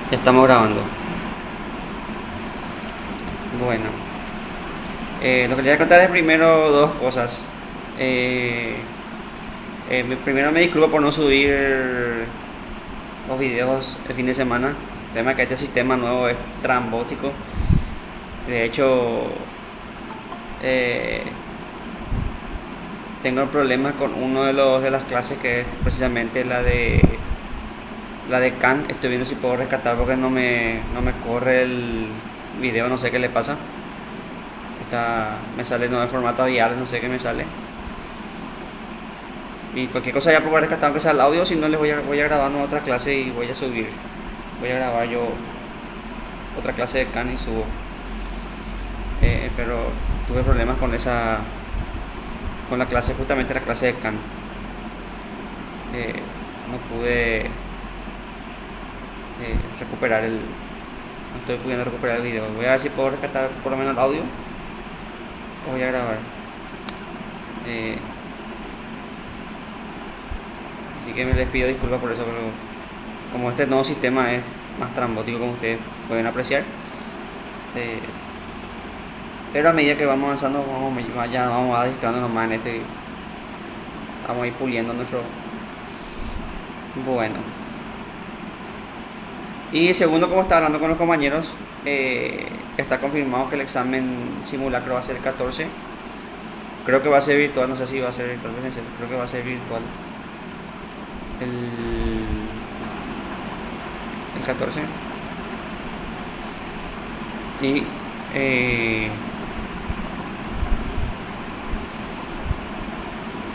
Ya estamos grabando. Bueno, lo que le voy a contar es primero dos cosas. Eh, Primero me disculpo por no subir los videos el fin de semana. El tema es que este sistema nuevo es trambótico. De hecho, eh, tengo problemas con uno de las clases que es precisamente la de Khan. Estoy viendo si puedo rescatar porque no me corre el video, no sé qué le pasa. Me sale no de formato vial, no sé qué me sale. Y cualquier cosa ya probar rescatar aunque sea el audio, si no les voy a grabar en otra clase y voy a subir. Voy a grabar yo otra clase de Khan y subo. Pero tuve problemas con la clase, justamente la clase de Khan. No pude recuperar no estoy pudiendo recuperar el video. Voy a ver si puedo rescatar por lo menos el audio o voy a grabar. Eh, Así que me les pido disculpas por eso, pero como este nuevo sistema es más trambótico como ustedes pueden apreciar, eh, pero a medida que vamos avanzando vamos adentrándonos más en este, vamos a ir puliendo nuestro. Bueno, y segundo, como estaba hablando con los compañeros, está confirmado que el examen simulacro va a ser el 14. Creo que va a ser virtual, no sé si va a ser virtual presencial, creo que va a ser virtual el 14. Y eh,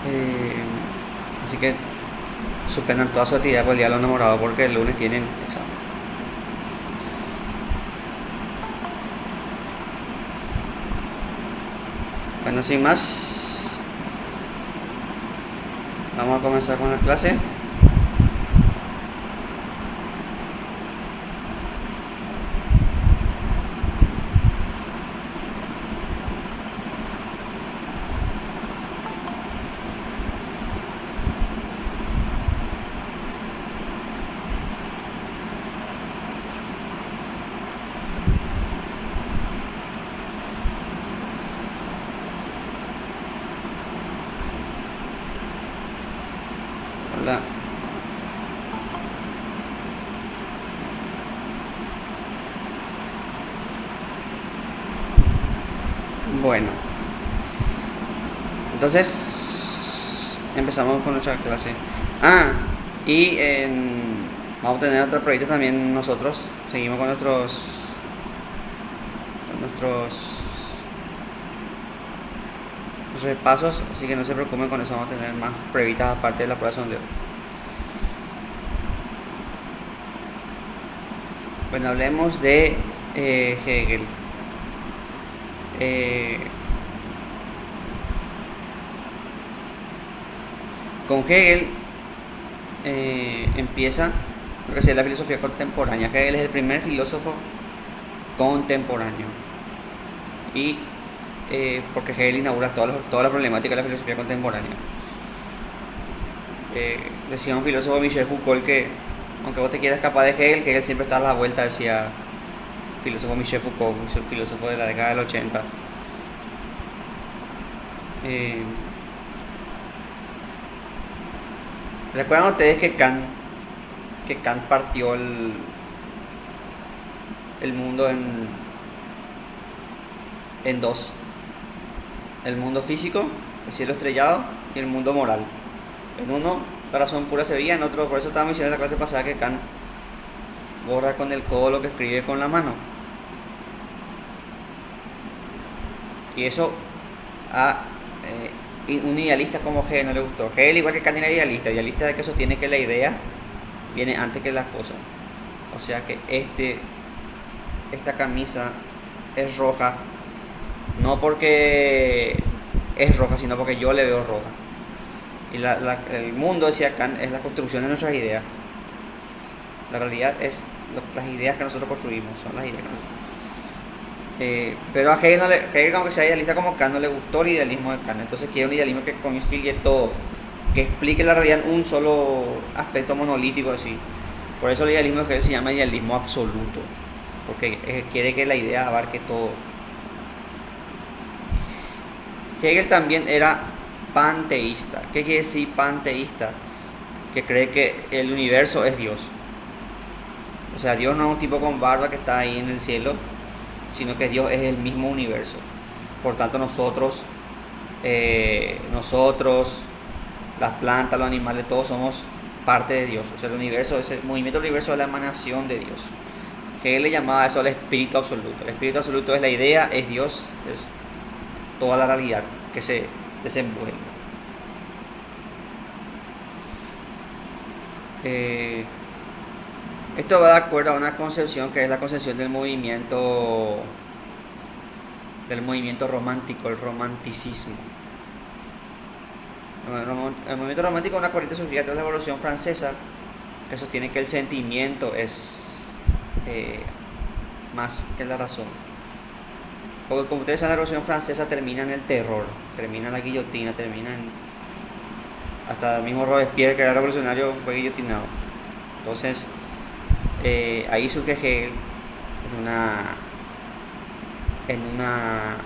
eh, así que suspendan toda su actividad por el día de los enamorados porque el lunes tienen examen. Bueno, sin más, vamos a comenzar con la clase. Hola. Bueno, entonces empezamos con nuestra clase. Ah, y vamos a tener otra proyecto también nosotros. Seguimos con nuestros repasos, así que no se preocupen con eso, vamos a tener más pruebitas aparte de la prueba de sondeo. Bueno, hablemos de Hegel. Eh, con Hegel empieza lo que sería la filosofía contemporánea. Hegel es el primer filósofo contemporáneo. Y porque Hegel inaugura toda la problemática de la filosofía contemporánea. Decía un filósofo, Michel Foucault, que aunque vos te quieras escapar de Hegel, Hegel siempre está a la vuelta, decía filósofo Michel Foucault, un filósofo de la década del 80. Eh, ¿Recuerdan ustedes que Kant partió el mundo en dos? El mundo físico, el cielo estrellado, y el mundo moral. En uno, la razón pura se veía, en otro, por eso estaba mencionando en la clase pasada que Kant borra con el codo lo que escribe con la mano. Y eso a un idealista como Hegel no le gustó. Hegel, igual que Kant, era idealista de que sostiene que la idea viene antes que las cosas. O sea que esta camisa es roja, no porque es roja, sino porque yo le veo roja. Y el mundo, decía Kant, es la construcción de nuestras ideas. La realidad es las ideas que nosotros construimos, son las ideas que nosotros. Pero a Hegel, Hegel, aunque sea idealista como Kant, no le gustó el idealismo de Kant. Entonces quiere un idealismo que concilie todo, que explique la realidad en un solo aspecto monolítico así. Por eso el idealismo de Hegel se llama idealismo absoluto, porque quiere que la idea abarque todo. Hegel también era panteísta. ¿Qué quiere decir panteísta? Que cree que el universo es Dios. O sea, Dios no es un tipo con barba que está ahí en el cielo, sino que Dios es el mismo universo. Por tanto, nosotros, las plantas, los animales, todos somos parte de Dios. O sea, el universo, el movimiento del universo es la emanación de Dios. Hegel le llamaba eso el espíritu absoluto. El espíritu absoluto es la idea, es Dios, es toda la realidad que se desenvuelve. Esto va de acuerdo a una concepción que es la concepción del movimiento romántico, el romanticismo. El movimiento romántico es una corriente surgida tras la Revolución Francesa que sostiene que el sentimiento es más que la razón. Porque como ustedes saben, la Revolución Francesa termina en el terror, termina en la guillotina, termina en... Hasta el mismo Robespierre, que era revolucionario, fue guillotinado. Entonces, ahí surge Hegel en una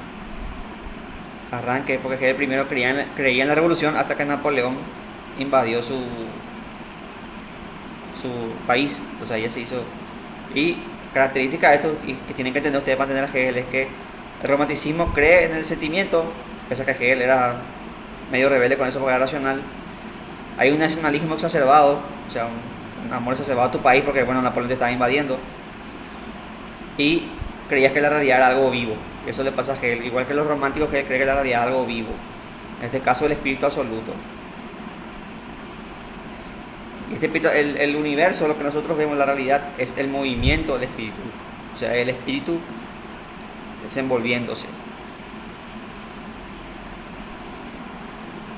arranque, porque Hegel primero creía en la revolución hasta que Napoleón invadió su país. Entonces ahí se hizo. Y característica de esto, y que tienen que entender ustedes para entender a Hegel, es que el romanticismo cree en el sentimiento, pese a que Hegel era medio rebelde con eso porque era racional. Hay un nacionalismo exacerbado, o sea, un amor exacerbado a tu país porque, bueno, Napoleón te estaba invadiendo. Y creías que la realidad era algo vivo. Eso le pasa a Hegel. Igual que los románticos, Hegel cree que la realidad es algo vivo. En este caso, el espíritu absoluto. Y este espíritu, el universo, lo que nosotros vemos, la realidad, es el movimiento del espíritu. O sea, el espíritu desenvolviéndose.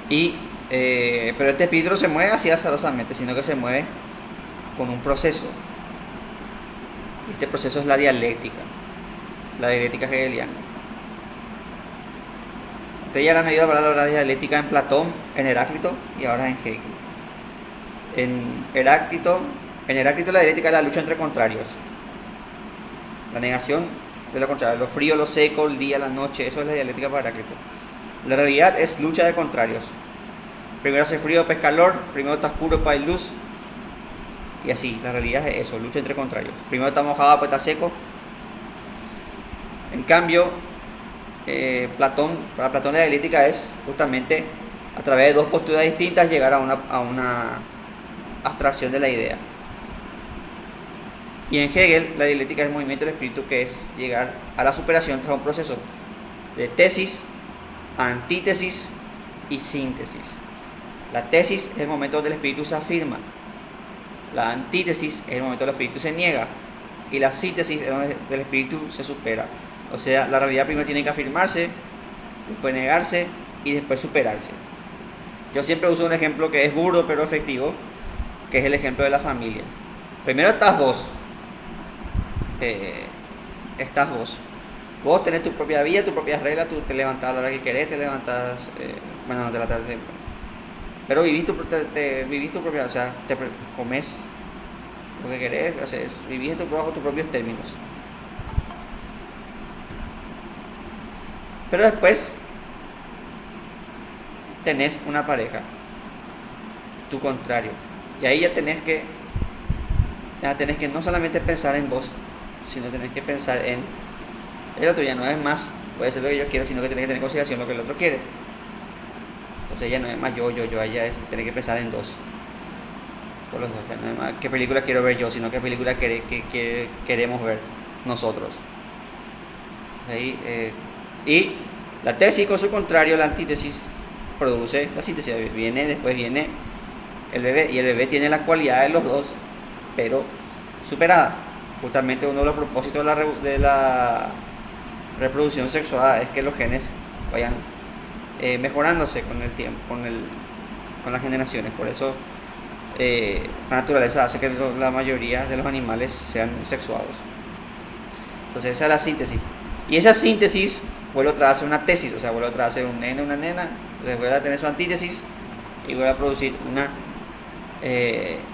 Pero este espíritu no se mueve así azarosamente, sino que se mueve con un proceso. Este proceso es la dialéctica hegeliana. Ustedes ya han oído hablar de la dialéctica en Platón, en Heráclito y ahora en Hegel. En Heráclito la dialéctica es la lucha entre contrarios. La negación de lo contrario, lo frío, lo seco, el día, la noche, eso es la dialéctica para Heráclito. La realidad es lucha de contrarios. Primero hace frío, después calor, primero está oscuro, después hay luz. Y así, la realidad es eso, lucha entre contrarios. Primero está mojado, después está seco. En cambio, para Platón la dialéctica es justamente a través de dos posturas distintas llegar a una abstracción de la idea. Y en Hegel la dialéctica es el movimiento del espíritu, que es llegar a la superación tras un proceso de tesis, antítesis y síntesis. La tesis es el momento donde el espíritu se afirma. La antítesis es el momento donde el espíritu se niega. Y la síntesis es donde el espíritu se supera. O sea, la realidad primero tiene que afirmarse, después negarse y después superarse. Yo siempre uso un ejemplo que es burdo pero efectivo, que es el ejemplo de la familia. Primero estás vos. Vos tenés tu propia vida, tus propias reglas, tú te levantás a la hora que querés, te levantás, bueno, no te levantás siempre. Pero vivís tu propia, o sea, te comes lo que querés, vivís bajo tus propios términos. Pero después tenés una pareja, tu contrario. Y ahí ya tenés que no solamente pensar en vos, sino tenés que pensar en el otro. Ya no es más, puede ser lo que yo quiero, sino que tenés que tener en consideración lo que el otro quiere. Entonces ya no es más yo, ella es tener que pensar en dos. Por los dos, ya no es más qué película quiero ver yo, sino qué película queremos ver nosotros. Ahí, y la tesis con su contrario, la antítesis, produce la síntesis. Después viene el bebé, y el bebé tiene las cualidades de los dos, pero superadas. Justamente uno de los propósitos de la reproducción sexual es que los genes vayan mejorándose con el tiempo, con las generaciones. Por eso la naturaleza hace que la mayoría de los animales sean sexuados. Entonces esa es la síntesis. Y esa síntesis vuelve otra vez a hacer una tesis, o sea, vuelve otra vez a hacer un nene, una nena, entonces vuelve a tener su antítesis y vuelve a producir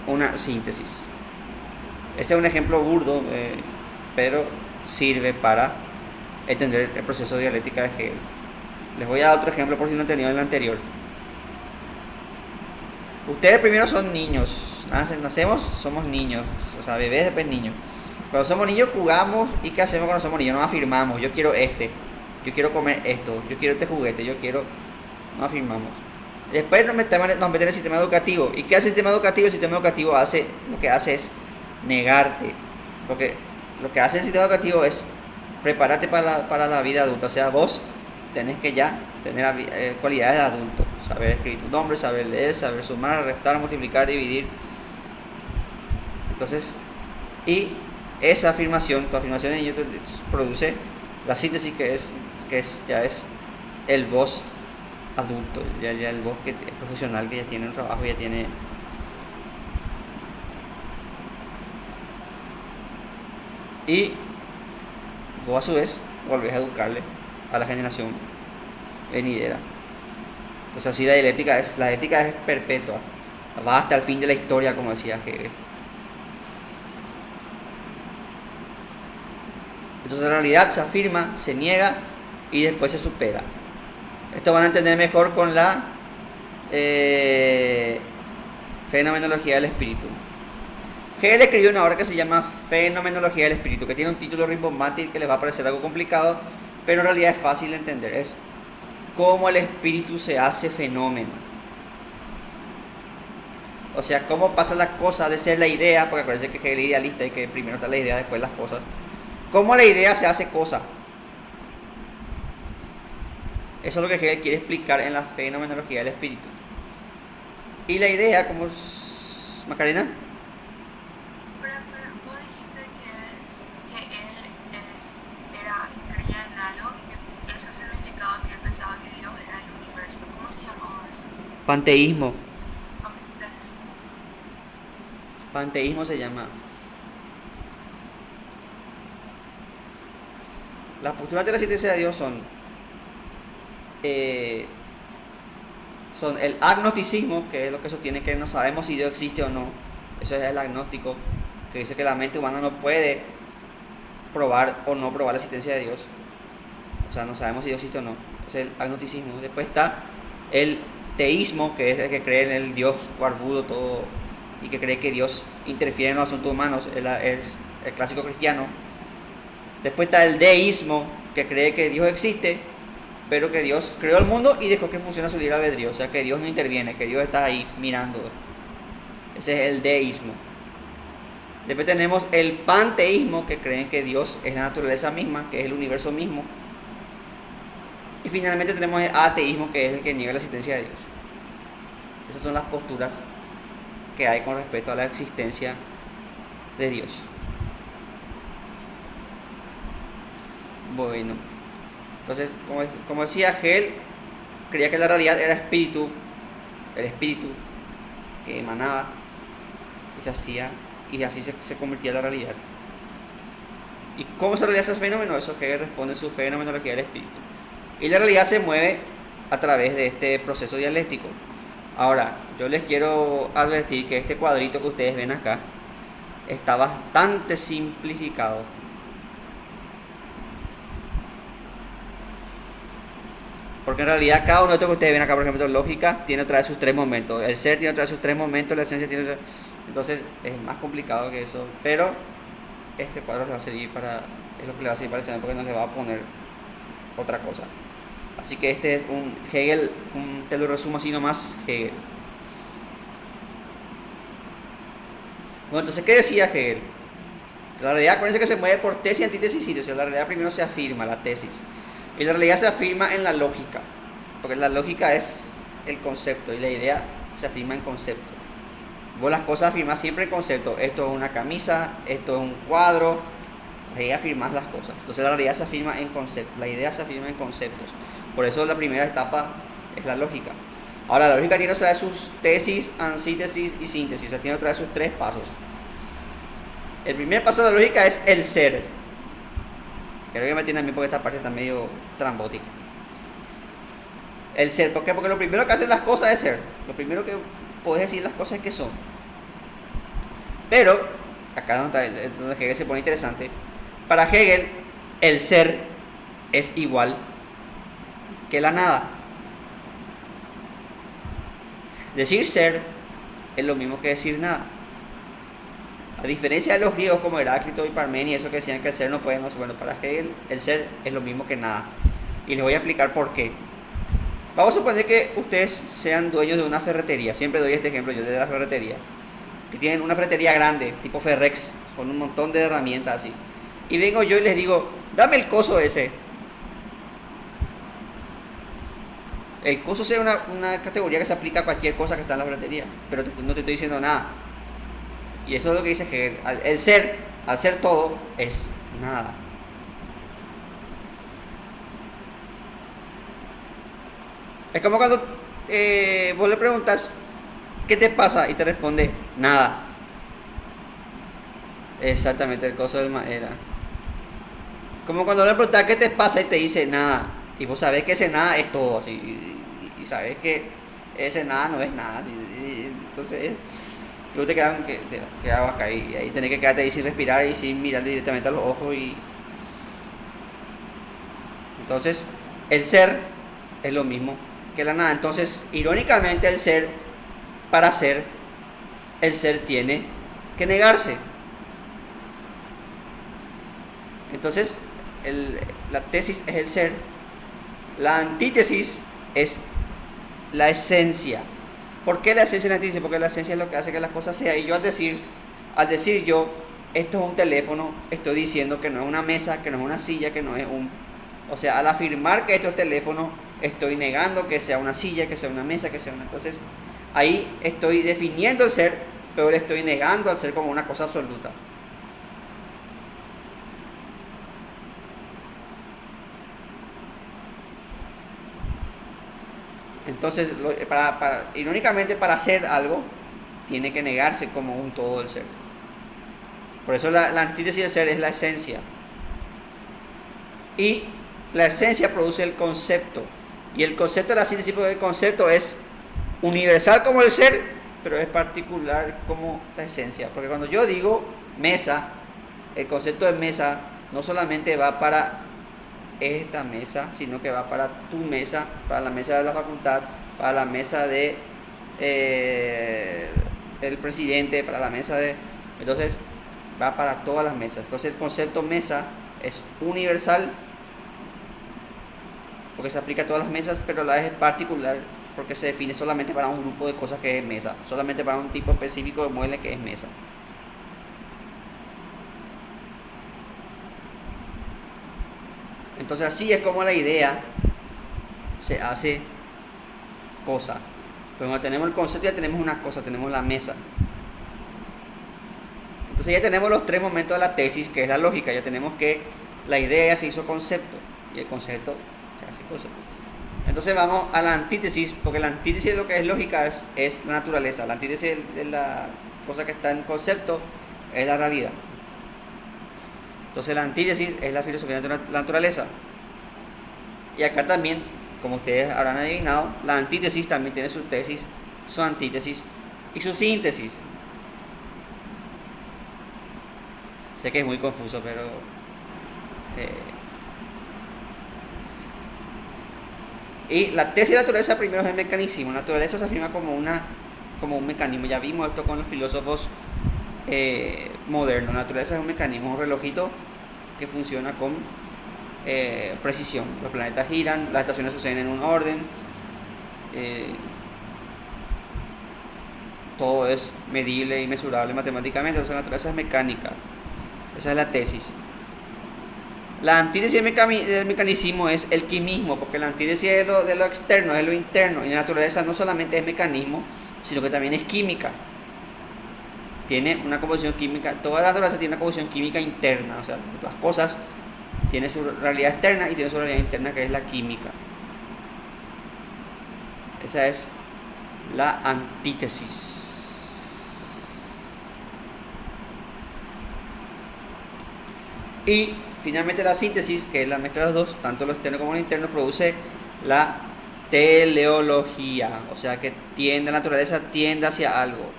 una síntesis. Este es un ejemplo burdo, pero sirve para entender el proceso de dialéctica de Hegel. Les voy a dar otro ejemplo por si no han tenido el anterior. Ustedes primero son niños, nacemos, somos niños, o sea, bebés después niños. Cuando somos niños jugamos, y ¿qué hacemos cuando somos niños? Nos afirmamos, yo quiero yo quiero comer esto, yo quiero este juguete, yo quiero... Nos afirmamos. Después nos metemos en el sistema educativo. ¿Y qué hace el sistema educativo? El sistema educativo lo que hace es negarte. Porque lo que hace el sistema educativo es prepararte para la vida adulta. O sea, vos tenés que ya tener cualidades de adulto. Saber escribir tu nombre, saber leer, saber sumar, restar, multiplicar, dividir. Entonces, y esa afirmación, tu afirmación en ello produce la síntesis ya es el vos adulto, ya el vos que es profesional, que ya tiene un trabajo, ya tiene... Y vos a su vez volvés a educarle a la generación venidera. Entonces así la ética es perpetua, va hasta el fin de la historia, como decía Hegel. Entonces la realidad se afirma, se niega y después se supera. Esto van a entender mejor con la fenomenología del espíritu. Hegel escribió una obra que se llama Fenomenología del espíritu, que tiene un título rimbombante que les va a parecer algo complicado, pero en realidad es fácil de entender. Es cómo el espíritu se hace fenómeno. O sea, cómo pasa la cosa de ser la idea, porque parece que Hegel es idealista y que primero está la idea, después las cosas. Cómo la idea se hace cosa. Eso es lo que Hegel quiere explicar en la fenomenología del espíritu. Y la idea, como es... Macarena. Profe, vos dijiste que él creía en algo y que eso significaba que él pensaba que Dios era el universo. ¿Cómo se llamaba eso? Panteísmo. Ok, gracias. Panteísmo se llama. Las posturas de la existencia de Dios son el agnosticismo, que es lo que sostiene que no sabemos si Dios existe o no. Eso es el agnóstico, que dice que la mente humana no puede probar o no probar la existencia de Dios. O sea, no sabemos si Dios existe o no. Es el agnosticismo. Después está el teísmo, que es el que cree en el Dios barbudo todo y que cree que Dios interfiere en los asuntos humanos. Es el clásico cristiano. Después está el deísmo, que cree que Dios existe, pero que Dios creó el mundo y dejó que funcione su libre albedrío. O sea, que Dios no interviene, que Dios está ahí mirando. Ese es el deísmo. Después tenemos el panteísmo, que creen que Dios es la naturaleza misma, que es el universo mismo. Y finalmente tenemos el ateísmo, que es el que niega la existencia de Dios. Esas son las posturas que hay con respecto a la existencia de Dios. Bueno, entonces, como decía Hegel, creía que la realidad era espíritu, el espíritu que emanaba y se hacía, y así se convertía en la realidad. ¿Y cómo se realiza ese fenómeno? Eso Hegel responde en su fenomenología del espíritu. Y la realidad se mueve a través de este proceso dialéctico. Ahora, yo les quiero advertir que este cuadrito que ustedes ven acá está bastante simplificado. Porque en realidad cada uno de estos que ustedes ven acá, por ejemplo, lógica, tiene otra vez sus tres momentos. El ser tiene otra vez sus tres momentos, la esencia tiene otra vez... Entonces es más complicado que eso. Pero este cuadro le va a servir es lo que le va a servir para el examen, porque no le va a poner otra cosa. Así que este es un Hegel, te lo resumo así nomás, Hegel. Bueno, entonces, ¿qué decía Hegel? La realidad, acuérdense que se mueve por tesis, antítesis y síntesis. La realidad primero se afirma, la tesis. Y la realidad se afirma en la lógica, porque la lógica es el concepto y la idea se afirma en concepto. Vos las cosas afirmás siempre en concepto. Esto es una camisa, esto es un cuadro, ahí afirmás las cosas. Entonces la realidad se afirma en concepto, la idea se afirma en conceptos. Por eso la primera etapa es la lógica. Ahora la lógica tiene otra vez sus tesis, antítesis y síntesis, o sea, tiene otra vez sus tres pasos. El primer paso de la lógica es el ser. Creo que me tiene a mí porque esta parte está medio trambótica. El ser, ¿por qué? Porque lo primero que hacen las cosas es ser. Lo primero que podés decir las cosas es que son. Pero acá donde Hegel se pone interesante. Para Hegel, el ser es igual que la nada. Decir ser es lo mismo que decir nada. A diferencia de los griegos como Heráclito y Parménides, esos que decían que el ser no puede, no, bueno, para Hegel el ser es lo mismo que nada. Y les voy a explicar por qué. Vamos a suponer que ustedes sean dueños de una ferretería. Siempre doy este ejemplo yo de la ferretería. Que tienen una ferretería grande, tipo Ferrex, con un montón de herramientas así. Y vengo yo y les digo, dame el coso ese. El coso es una categoría que se aplica a cualquier cosa que está en la ferretería. Pero no te estoy diciendo nada. Y eso es lo que dice que el ser, al ser todo, es nada. Es como cuando vos le preguntas, ¿qué te pasa? Y te responde, nada. Exactamente, el coso del madera. Como cuando le preguntas, ¿qué te pasa? Y te dice, nada. Y vos sabés que ese nada es todo. Así, y sabés que ese nada no es nada. Así, entonces, luego te quedas acá y ahí tenés que quedarte ahí sin respirar y sin mirar directamente a los ojos. Entonces, el ser es lo mismo que la nada. Entonces, irónicamente, el ser, para ser, el ser tiene que negarse. Entonces, la tesis es el ser, la antítesis es la esencia. ¿Por qué la esencia es la antítesis? Porque la esencia es lo que hace que las cosas sean. Y yo al decir yo, esto es un teléfono, estoy diciendo que no es una mesa, que no es una silla, que no es un... O sea, al afirmar que esto es teléfono, estoy negando que sea una silla, que sea una mesa, que sea una... Entonces, ahí estoy definiendo el ser, pero le estoy negando al ser como una cosa absoluta. Entonces, irónicamente, para hacer algo, tiene que negarse como un todo del ser. Por eso la antítesis del ser es la esencia. Y la esencia produce el concepto. Y el concepto de la síntesis del concepto es universal como el ser, pero es particular como la esencia. Porque cuando yo digo mesa, el concepto de mesa no solamente va para esta mesa, sino que va para tu mesa, para la mesa de la facultad, para la mesa de el presidente, para la mesa de... Entonces va para todas las mesas. Entonces el concepto mesa es universal porque se aplica a todas las mesas, pero a la vez es particular porque se define solamente para un grupo de cosas que es mesa, solamente para un tipo específico de mueble que es mesa. Entonces así es como la idea se hace cosa. Pero cuando tenemos el concepto ya tenemos una cosa, tenemos la mesa. Entonces ya tenemos los tres momentos de la tesis, que es la lógica. Ya tenemos que la idea ya se hizo concepto y el concepto se hace cosa. Entonces vamos a la antítesis, porque la antítesis de lo que es lógica es la naturaleza. La antítesis de la cosa que está en concepto es la realidad. Entonces la antítesis es la filosofía de la naturaleza. Y acá también, como ustedes habrán adivinado, la antítesis también tiene su tesis, su antítesis y su síntesis. Sé que es muy confuso, pero... Y la tesis de la naturaleza primero es el mecanismo. La naturaleza se afirma como un mecanismo. Ya vimos esto con los filósofos modernos. La naturaleza es un mecanismo, un relojito que funciona con precisión. Los planetas giran, las estaciones suceden en un orden, todo es medible y mesurable matemáticamente. Entonces la naturaleza es mecánica. Esa es la tesis. La antítesis del mecanismo es el quimismo, porque la antítesis de lo externo es lo interno, y la naturaleza no solamente es mecanismo, sino que también es química. Tiene una composición química, toda la naturaleza tiene una composición química interna, o sea, las cosas tienen su realidad externa y tienen su realidad interna, que es la química. Esa es la antítesis. Y finalmente la síntesis, que es la mezcla de los dos, tanto lo externo como lo interno, produce la teleología, o sea que la naturaleza tiende hacia algo.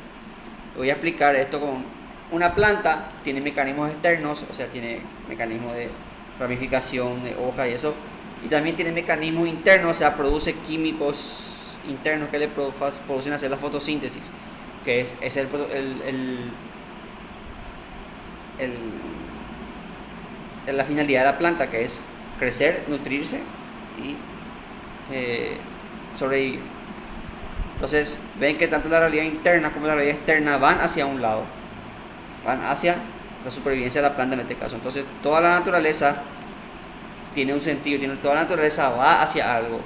Voy a explicar esto una planta tiene mecanismos externos, o sea, tiene mecanismos de ramificación de hoja y eso, y también tiene mecanismos internos, o sea, produce químicos internos que le producen hacer la fotosíntesis, que es la finalidad de la planta, que es crecer, nutrirse y sobrevivir. Entonces, ven que tanto la realidad interna como la realidad externa van hacia un lado, van hacia la supervivencia de la planta en este caso. Entonces, toda la naturaleza tiene un sentido, toda la naturaleza va hacia algo,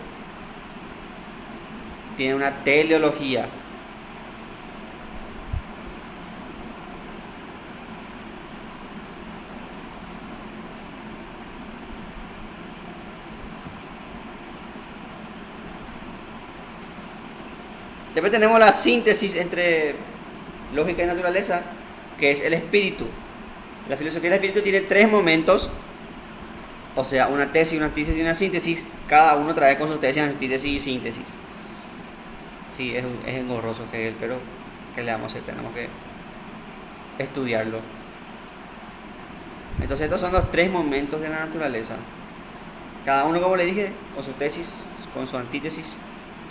tiene una teleología. Después tenemos la síntesis entre lógica y naturaleza, que es el espíritu. La filosofía del espíritu tiene 3 momentos, o sea, una tesis, una antítesis y una síntesis. Cada uno trae con su tesis, antítesis y síntesis. Sí, es engorroso Hegel, pero ¿qué le vamos a hacer? Tenemos que estudiarlo. Entonces estos son los 3 momentos de la naturaleza. Cada uno, como le dije, con su tesis, con su antítesis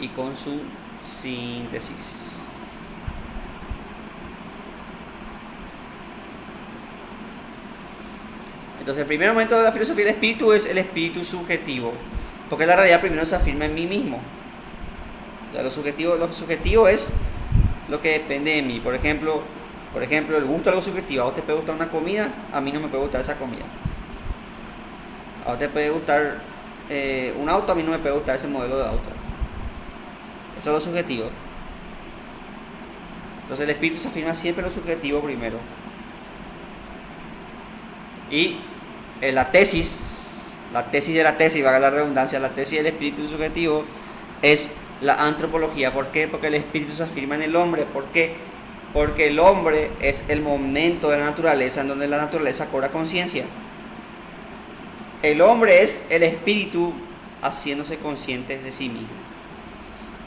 y con su síntesis. Entonces el primer momento de la filosofía del espíritu es el espíritu subjetivo, porque la realidad primero se afirma en mí mismo. O sea, lo subjetivo es lo que depende de mí. Por ejemplo, el gusto es algo subjetivo. A vos te puede gustar una comida, a mí no me puede gustar esa comida. A vos te puede gustar un auto, a mí no me puede gustar ese modelo de auto. Eso es lo subjetivo. Entonces el espíritu se afirma siempre en lo subjetivo primero. Y la tesis de la tesis, valga la redundancia, la tesis del espíritu subjetivo es la antropología. ¿Por qué? Porque el espíritu se afirma en el hombre. ¿Por qué? Porque el hombre es el momento de la naturaleza en donde la naturaleza cobra conciencia. El hombre es el espíritu haciéndose consciente de sí mismo.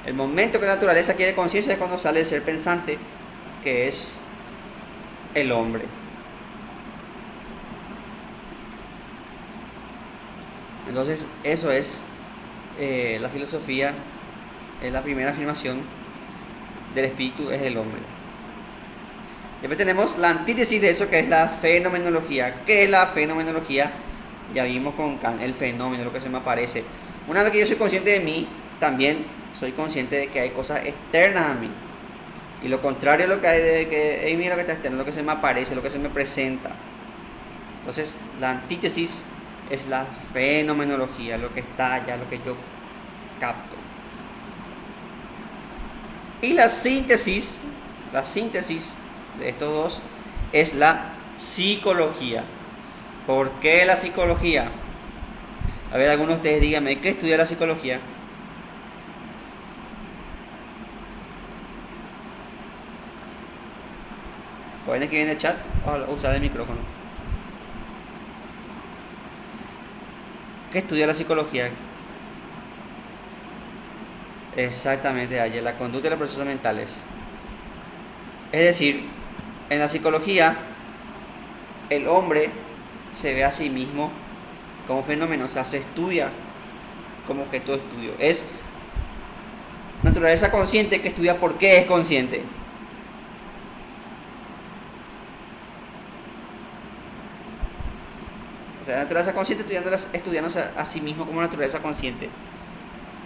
El momento que la naturaleza quiere conciencia es cuando sale el ser pensante, que es el hombre. Entonces, eso es la filosofía, es la primera afirmación del espíritu, es el hombre. Después tenemos la antítesis de eso, que es la fenomenología. ¿Qué es la fenomenología? Ya vimos con Kant, el fenómeno, lo que se me aparece. Una vez que yo soy consciente de mí, también soy consciente de que hay cosas externas a mí. Y lo contrario a lo que hay de que, hey, mira lo que está externo, lo que se me aparece, lo que se me presenta. Entonces, la antítesis es la fenomenología, lo que está allá, lo que yo capto. Y la síntesis de estos dos es la psicología. ¿Por qué la psicología? A ver, algunos de ustedes díganme, ¿qué estudia la psicología? Pueden escribir en el chat o usar el micrófono. ¿Qué estudia la psicología? Exactamente, ayer, la conducta y los procesos mentales. Es decir, en la psicología, el hombre se ve a sí mismo como fenómeno, o sea, se estudia como objeto de estudio. Es naturaleza consciente que estudia por qué es consciente. O sea, la naturaleza consciente estudiándose a sí mismo como naturaleza consciente.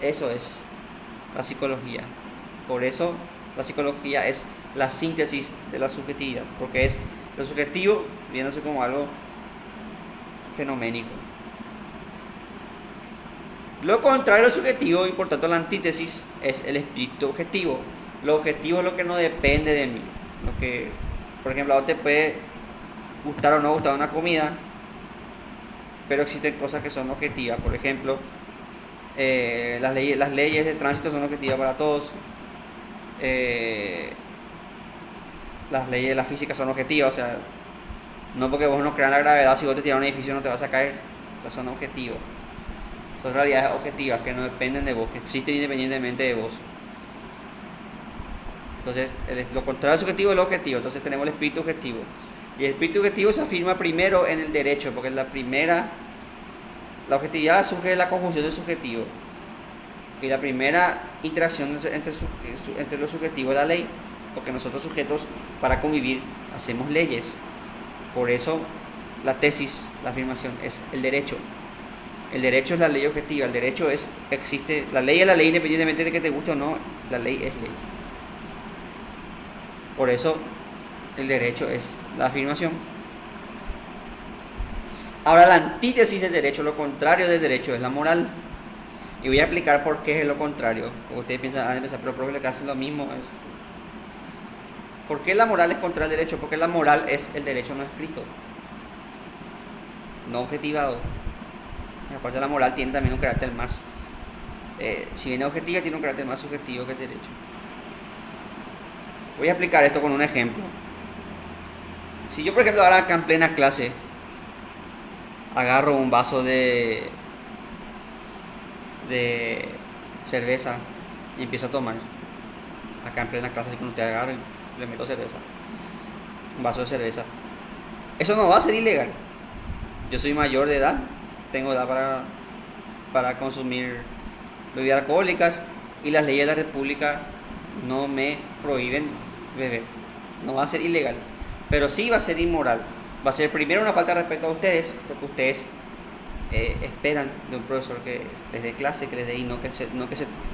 Eso es la psicología. Por eso la psicología es la síntesis de la subjetividad, porque es lo subjetivo viéndose como algo fenoménico. Lo contrario a lo subjetivo, y por tanto la antítesis, es el espíritu objetivo. Lo objetivo es lo que no depende de mí. Lo que, por ejemplo, a vos te puede gustar o no gustar una comida, pero existen cosas que son objetivas. Por ejemplo, las leyes de tránsito son objetivas para todos. Las leyes de la física son objetivas, o sea, no porque vos no creas la gravedad, si vos te tiras a un edificio no te vas a caer. O sea, son objetivos. Son realidades objetivas que no dependen de vos, que existen independientemente de vos. Entonces, lo contrario al subjetivo es el objetivo. Entonces tenemos el espíritu objetivo. Y el espíritu objetivo se afirma primero en el derecho, porque la objetividad surge la conjunción del subjetivo. Y la primera interacción entre los subjetivos es la ley, porque nosotros sujetos para convivir hacemos leyes. Por eso la tesis, la afirmación es el derecho. El derecho es la ley objetiva, el derecho existe, la ley es la ley independientemente de que te guste o no, la ley es ley. Por eso el derecho es la afirmación. Ahora la antítesis del derecho, lo contrario del derecho es la moral. Y voy a explicar por qué es lo contrario. Porque ustedes piensan, pero profe, le hacen lo mismo. ¿Por qué la moral es contra el derecho? Porque la moral es el derecho no escrito, no objetivado. Y aparte la moral tiene también un carácter más, si bien objetiva, tiene un carácter más subjetivo que el derecho. Voy a explicar esto con un ejemplo. Si yo, por ejemplo, ahora acá en plena clase agarro un vaso de cerveza y empiezo a tomar, acá en plena clase, así que usted agarra y le meto cerveza, un vaso de cerveza, eso no va a ser ilegal. Yo soy mayor de edad, tengo edad para consumir bebidas alcohólicas y las leyes de la República no me prohíben beber. No va a ser ilegal, pero sí va a ser inmoral. Va a ser primero una falta de respeto a ustedes, porque ustedes esperan de un profesor que les dé clase, que les dé y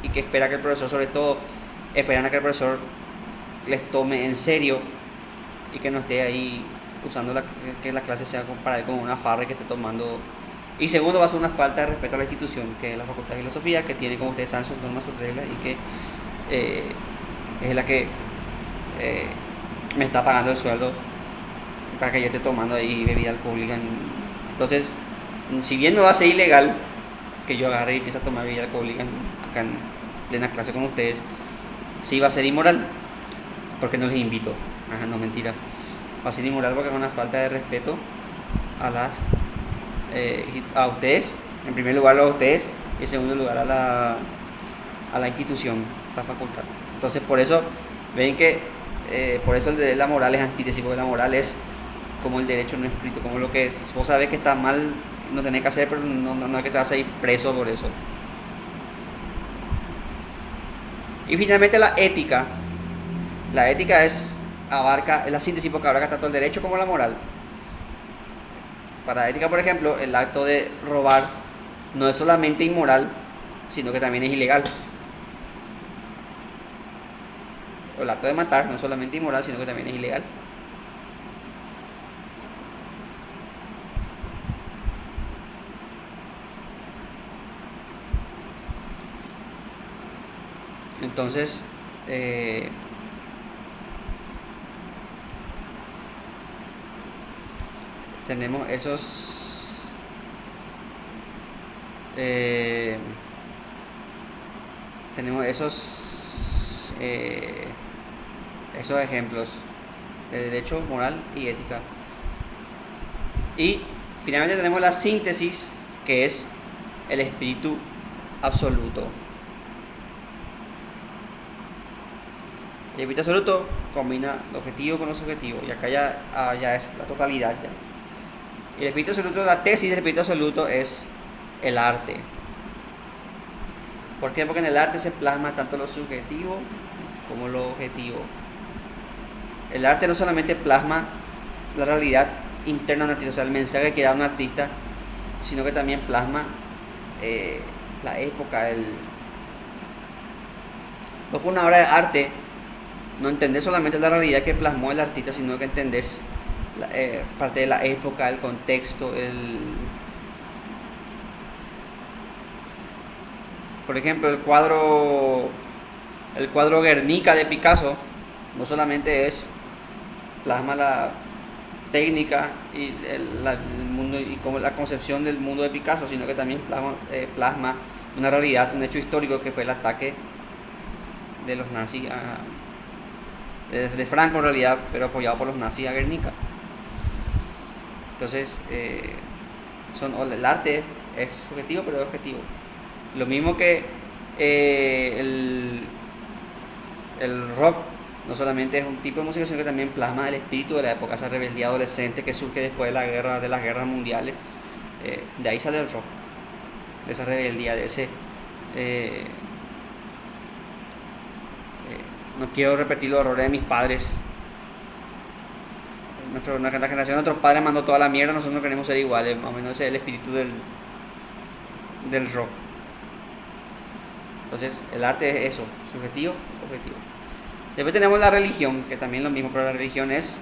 que espera que el profesor, sobre todo, esperan a que el profesor les tome en serio y que no esté ahí usando que la clase sea para él como una farra que esté tomando. Y segundo, va a ser una falta de respeto a la institución, que es la Facultad de Filosofía, que tiene, como ustedes saben, sus normas, sus reglas, y que es la que me está pagando el sueldo para que yo esté tomando ahí bebida alcohólica. Entonces, si bien no va a ser ilegal que yo agarre y empiece a tomar bebida alcohólica acá en plena clase con ustedes, sí va a ser inmoral, porque no les invito. Ajá, no, mentira. Va a ser inmoral porque es una falta de respeto a ustedes, en primer lugar a ustedes, y en segundo lugar a la institución, la facultad. Entonces, por eso ven que por eso la moral es antítesis, porque la moral es como el derecho no escrito, como lo que vos sabés que está mal, no tenés que hacer, pero no es que te vas a ir preso por eso. Y finalmente la ética. La ética abarca la síntesis, porque abarca tanto el derecho como la moral. Para la ética, por ejemplo, el acto de robar no es solamente inmoral, sino que también es ilegal. O el acto de matar no es solamente inmoral, sino que también es ilegal. Entonces, tenemos esos ejemplos de derecho, moral y ética. Y finalmente tenemos la síntesis, que es el espíritu absoluto. El espíritu absoluto combina lo objetivo con lo subjetivo, y acá ya es la totalidad ya. Y el espíritu absoluto, la tesis del espíritu absoluto es el arte. ¿Por qué? Porque en el arte se plasma tanto lo subjetivo como lo objetivo. El arte no solamente plasma la realidad interna de un artista, o sea, el mensaje que da un artista, sino que también plasma la época. Porque una obra de arte no entendés solamente la realidad que plasmó el artista, sino que entendés parte de la época, el contexto, por ejemplo, el cuadro Guernica de Picasso no solamente plasma la técnica y el mundo y como la concepción del mundo de Picasso, sino que también plasma una realidad, un hecho histórico, que fue el ataque de los nazis de Franco, en realidad, pero apoyado por los nazis, a Guernica. Entonces, el arte es subjetivo, pero es objetivo. Lo mismo que el rock No solamente es un tipo de música, sino que también plasma el espíritu de la época, esa rebeldía adolescente que surge después de la guerra, de las guerras mundiales. De ahí sale el rock, de esa rebeldía, de ese... eh, no quiero repetir los errores de mis padres. La generación de nuestros padres mandó toda la mierda, nosotros no queremos ser iguales, más o menos ese es el espíritu del rock. Entonces, el arte es eso, subjetivo, objetivo. Después tenemos la religión, que también es lo mismo, pero la religión es,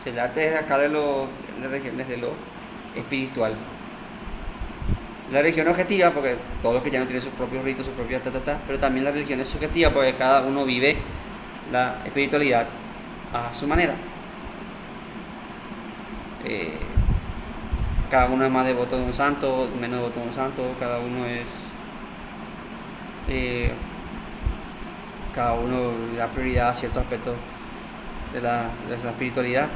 si el arte es acá de la religión es de lo espiritual. La religión es objetiva, porque todos los cristianos tienen sus propios ritos, sus propias pero también la religión es subjetiva, porque cada uno vive la espiritualidad a su manera. Cada uno es más devoto de un santo, menos devoto de un santo, cada uno da prioridad a ciertos aspectos de la espiritualidad,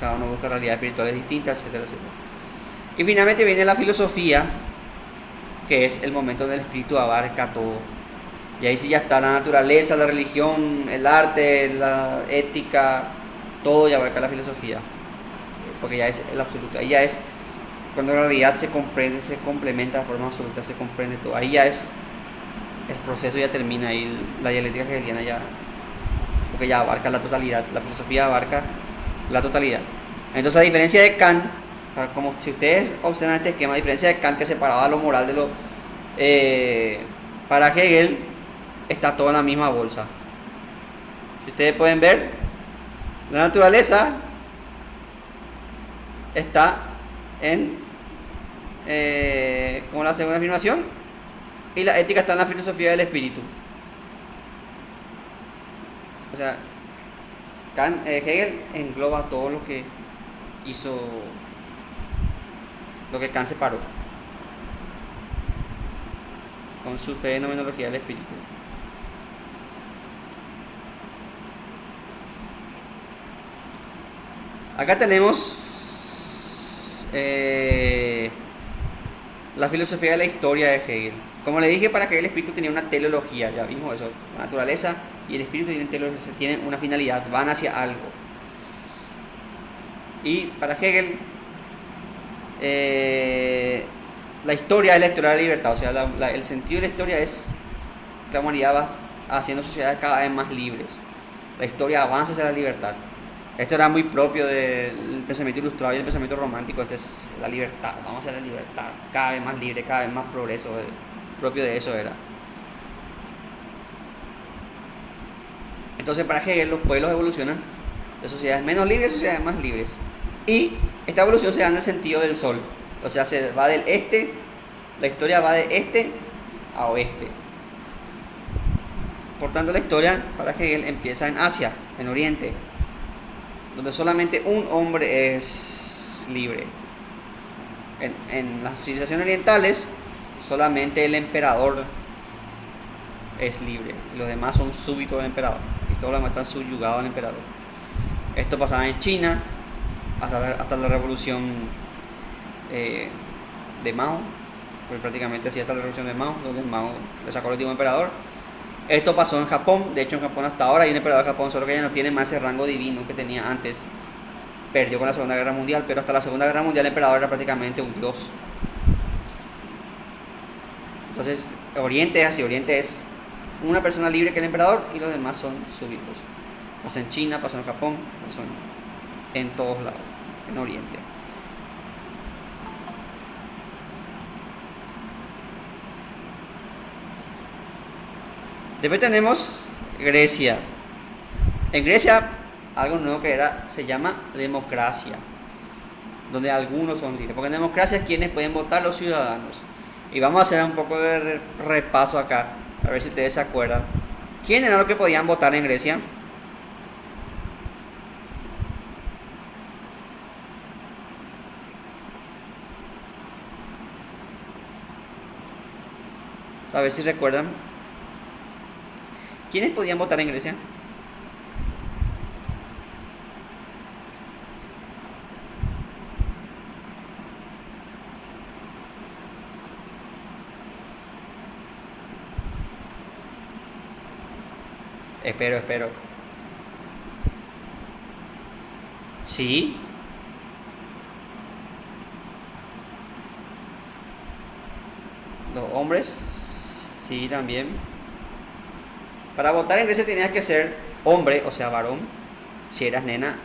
cada uno busca realidades espirituales distintas, etcétera, etcétera. Y finalmente viene la filosofía, que es el momento donde el espíritu abarca todo. Y ahí sí ya está la naturaleza, la religión, el arte, la ética, todo ya abarca la filosofía, porque ya es el absoluto. Ahí ya es cuando la realidad se comprende, se complementa de forma absoluta, se comprende todo. Ahí ya es el proceso, ya termina, ahí la dialéctica hegeliana ya, porque ya abarca la totalidad, la filosofía abarca la totalidad. Entonces, a diferencia de Kant, como si ustedes observan este esquema, a diferencia de Kant que separaba lo moral de lo... para Hegel está todo en la misma bolsa. Si ustedes pueden ver, la naturaleza está en como la segunda afirmación, y la ética está en la filosofía del espíritu. O sea, Hegel engloba todo lo que hizo, lo que Kant separó con su fenomenología del espíritu. Acá tenemos la filosofía de la historia de Hegel. Como le dije, para Hegel el espíritu tenía una teleología, ya vimos eso. La naturaleza y el espíritu tienen una finalidad, van hacia algo. Y para Hegel, la historia es la historia de la libertad. O sea, el sentido de la historia es que la humanidad va haciendo sociedades cada vez más libres. La historia avanza hacia la libertad. Esto era muy propio del pensamiento ilustrado y del pensamiento romántico. Este es la libertad, vamos a hacer la libertad, cada vez más libre, cada vez más progreso, propio de eso era. Entonces, para Hegel los pueblos evolucionan de sociedades menos libres a sociedades más libres. Y esta evolución se da en el sentido del sol. O sea, se va del este, la historia va de este a oeste. Por tanto, la historia para Hegel empieza en Asia, en Oriente, donde solamente un hombre es libre. En las civilizaciones orientales, solamente el emperador es libre, y los demás son súbditos del emperador, y todos los demás están subyugados al emperador. Esto pasaba en China hasta la revolución de Mao, pues prácticamente así hasta la revolución de Mao, donde Mao le sacó el último emperador. Esto pasó en Japón, de hecho en Japón hasta ahora hay un emperador de Japón, solo que ya no tiene más ese rango divino que tenía antes. Perdió con la Segunda Guerra Mundial, pero hasta la Segunda Guerra Mundial el emperador era prácticamente un dios. Entonces, Oriente es así, Oriente es una persona libre que es el emperador y los demás son súbditos. Pasó en China, pasó en Japón, pasó en todos lados, en Oriente. Después tenemos Grecia. En Grecia, algo nuevo que se llama democracia, donde algunos son libres. Porque en democracia, ¿quiénes pueden votar? Los ciudadanos. Y vamos a hacer un poco de repaso acá, a ver si ustedes se acuerdan. ¿Quiénes eran los que podían votar en Grecia? A ver si recuerdan. ¿Quiénes podían votar en Grecia? Espero. Sí, los hombres, sí, también. Para votar en Grecia tenías que ser hombre, o sea, varón. Si eras nena,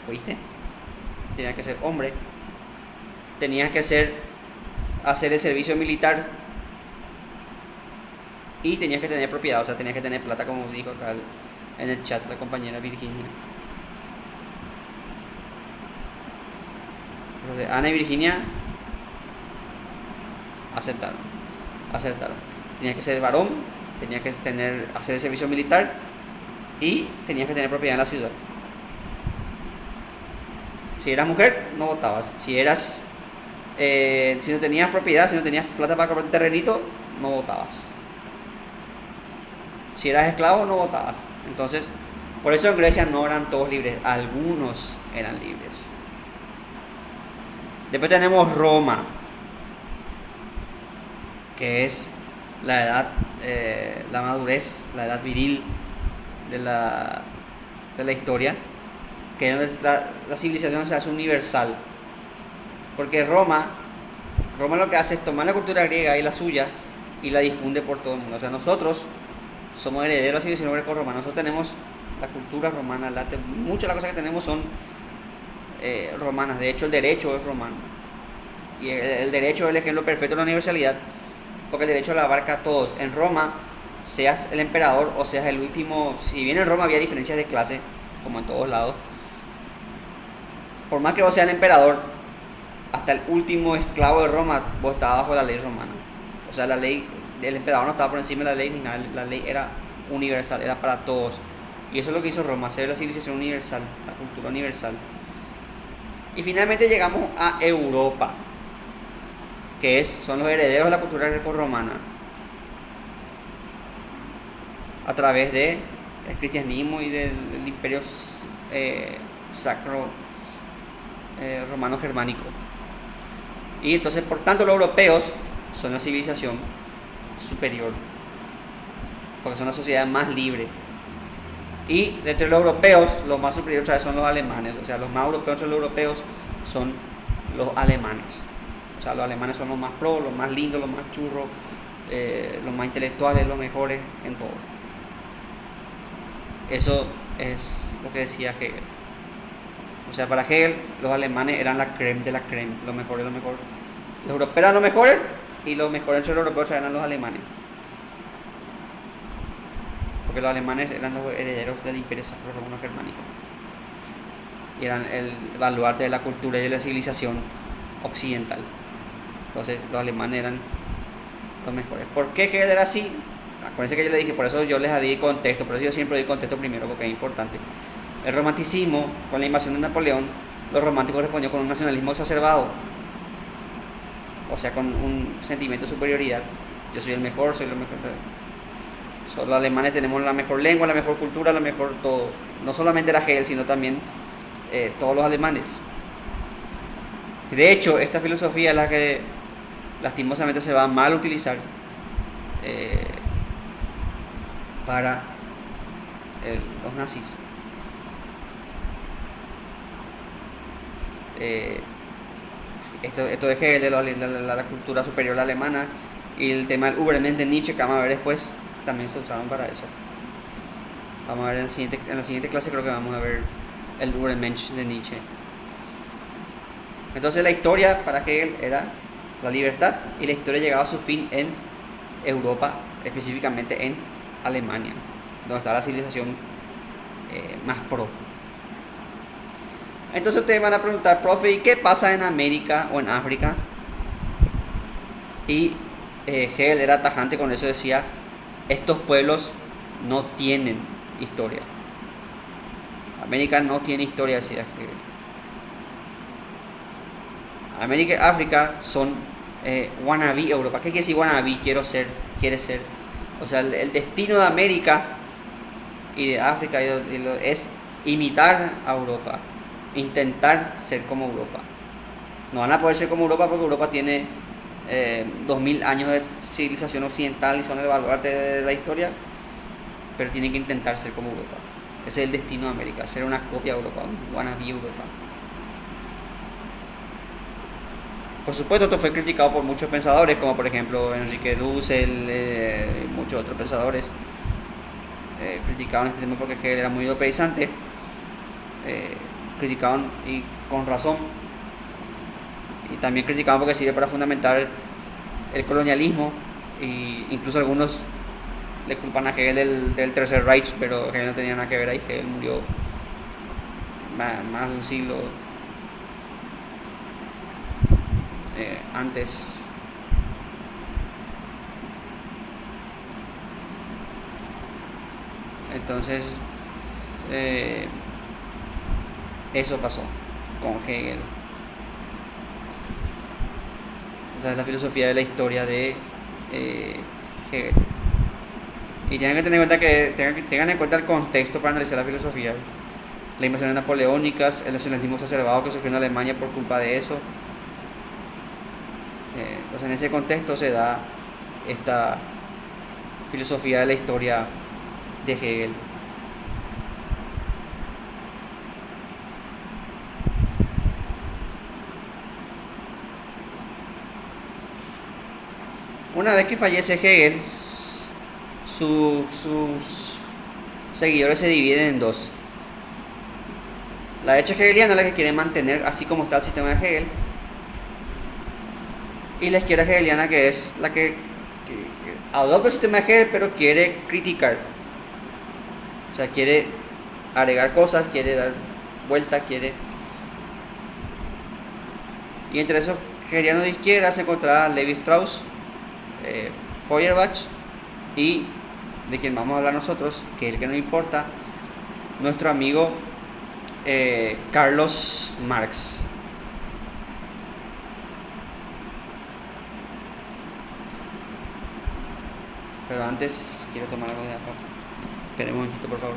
fuiste. Tenías que ser hombre. Tenías que hacer el servicio militar y tenías que tener propiedad, o sea, tenías que tener plata, como dijo acá en el chat la compañera Virginia. Entonces, Ana y Virginia aceptaron. Acertaron. Tenías que ser varón, tenías que hacer el servicio militar y tenías que tener propiedad en la ciudad. Si eras mujer, no votabas. Si no tenías propiedad, si no tenías plata para comprar un terrenito, no votabas. Si eras esclavo, no votabas. Entonces, por eso en Grecia no eran todos libres, algunos eran libres. Después tenemos Roma, que es la edad, la madurez, la edad viril de la historia, que es la civilización se hace universal. Porque Roma lo que hace es tomar la cultura griega y la suya y la difunde por todo el mundo. O sea, nosotros somos herederos de la civilización greco-romana. Nosotros tenemos la cultura romana, muchas de las cosas que tenemos son romanas. De hecho, el derecho es romano. Y el derecho es el ejemplo perfecto de la universalidad, porque el derecho la abarca a todos. En Roma, seas el emperador o seas el último, si bien en Roma había diferencias de clase, como en todos lados, por más que vos seas el emperador, hasta el último esclavo de Roma, vos estabas bajo la ley romana. O sea, la ley del emperador no estaba por encima de la ley ni nada, la ley era universal, era para todos. Y eso es lo que hizo Roma, hacer la civilización universal, la cultura universal. Y finalmente llegamos a Europa, que son los herederos de la cultura greco-romana, a través del cristianismo y del imperio sacro romano-germánico. Y entonces, por tanto, los europeos son la civilización superior, porque son la sociedad más libre. Y entre los europeos, los más superiores son los alemanes. O sea, los más europeos entre los europeos son los alemanes. O sea, los alemanes son los más pro, los más lindos, los más churros, los más intelectuales, los mejores en todo. Eso es lo que decía Hegel. O sea, para Hegel, los alemanes eran la creme de la creme, lo mejor de lo mejor. Los europeos eran los mejores y los mejores entre los europeos eran los alemanes. Porque los alemanes eran los herederos del imperio sacro romano germánico. Y eran el baluarte de la cultura y de la civilización occidental. Entonces, los alemanes eran los mejores. ¿Por qué Hegel era así? Acuérdense que yo le dije, por eso yo les di contexto, por eso yo siempre doy contexto primero, porque es importante. El romanticismo, con la invasión de Napoleón, los románticos respondieron con un nacionalismo exacerbado. O sea, con un sentimiento de superioridad. Yo soy el mejor, soy lo mejor. Los alemanes tenemos la mejor lengua, la mejor cultura, la mejor todo. No solamente era Hegel, sino también todos los alemanes. De hecho, esta filosofía es la que lastimosamente se va mal a utilizar para los nazis. Esto de Hegel, de la cultura superior alemana, y el tema del Übermensch de Nietzsche, que vamos a ver después, también se usaron para eso. Vamos a ver en la siguiente clase, creo que vamos a ver el Übermensch de Nietzsche. Entonces la historia para Hegel era la libertad, y la historia llegaba a su fin en Europa, específicamente en Alemania, donde está la civilización más pro. Entonces ustedes van a preguntar, profe, ¿y qué pasa en América o en África? Y Hegel era tajante con eso, decía, estos pueblos no tienen historia. América no tiene historia, decía Hegel. América y África son wannabe Europa. ¿Qué quiere decir wannabe? Quiere ser. O sea, el destino de América y de África es imitar a Europa, intentar ser como Europa. No van a poder ser como Europa porque Europa tiene 2000 años de civilización occidental y son el baluarte de la historia, pero tienen que intentar ser como Europa. Ese es el destino de América, ser una copia de Europa, un wannabe Europa. Por supuesto, esto fue criticado por muchos pensadores, como por ejemplo Enrique Dussel y muchos otros pensadores. Criticaban este tema porque Hegel era muy europeizante. eh, Criticaban y con razón. Y también criticaban porque sirve para fundamentar el colonialismo. Y incluso algunos le culpan a Hegel del Tercer Reich, pero Hegel no tenía nada que ver ahí. Hegel murió más de un siglo antes. Entonces, eh, eso pasó con Hegel. Esa es la filosofía de la historia de Hegel. Y tienen que tener en cuenta que tengan en cuenta el contexto para analizar la filosofía. Las invasiones napoleónicas, el nacionalismo exacerbado que surgió en Alemania por culpa de eso. Entonces en ese contexto se da esta filosofía de la historia de Hegel. Una vez que fallece Hegel, sus seguidores se dividen en dos. La derecha hegeliana, la que quiere mantener así como está el sistema de Hegel, y la izquierda hegeliana, que es la que adopta el sistema de Hegel pero quiere criticar. O sea, quiere agregar cosas, quiere dar vuelta, quiere... Y entre esos hegelianos de izquierda se encontraba Levi Strauss, Feuerbach y de quien vamos a hablar nosotros, que es el que nos importa, nuestro amigo Carlos Marx. Pero antes quiero tomar algo de agua. Esperen un momentito, por favor.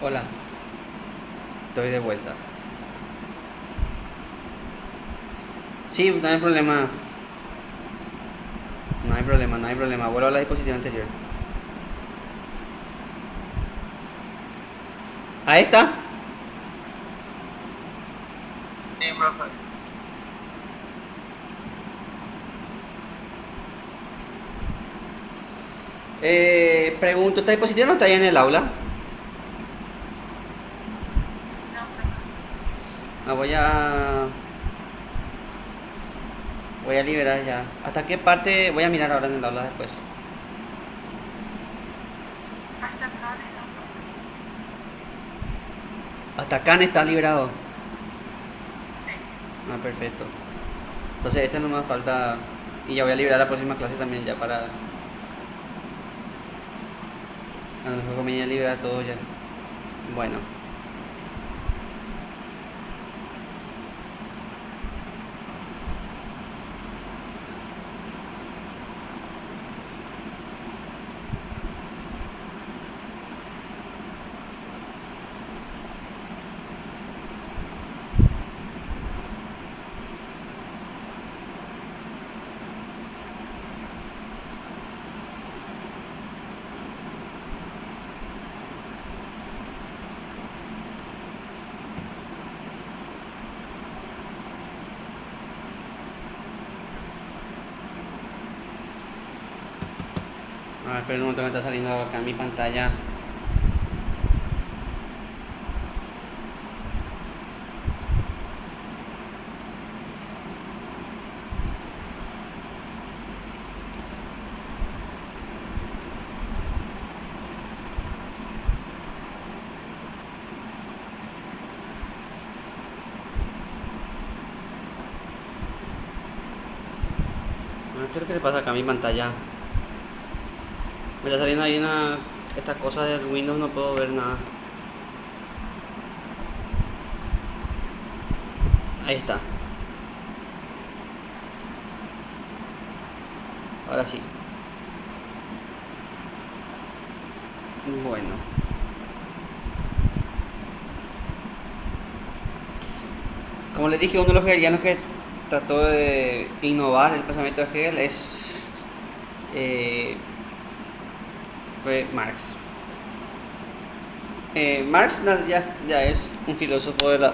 Hola, estoy de vuelta. Sí, no hay problema. No hay problema, no hay problema. Vuelvo a la disposición anterior. Ahí está. Sí, profe. Pregunto, ¿esta disposición no está ahí en el aula? No, profe. La voy a liberar ya. ¿Hasta qué parte? Voy a mirar ahora en el aula después. Hasta acá no está, profe. Hasta acá no está liberado. Sí. Ah, perfecto. Entonces este no me falta. Y ya voy a liberar la próxima clase también ya para. A lo mejor conviene liberar todo ya. Bueno. A ver, espera un momento, me está saliendo acá en mi pantalla. ¿Qué es lo que le pasa acá a mi pantalla? Me está saliendo ahí esta cosa del Windows, no puedo ver nada. Ahí está. Ahora sí. Bueno. Como les dije, uno de los hegelianos que trató de innovar el pensamiento de Hegel fue Marx. Marx ya es un filósofo de la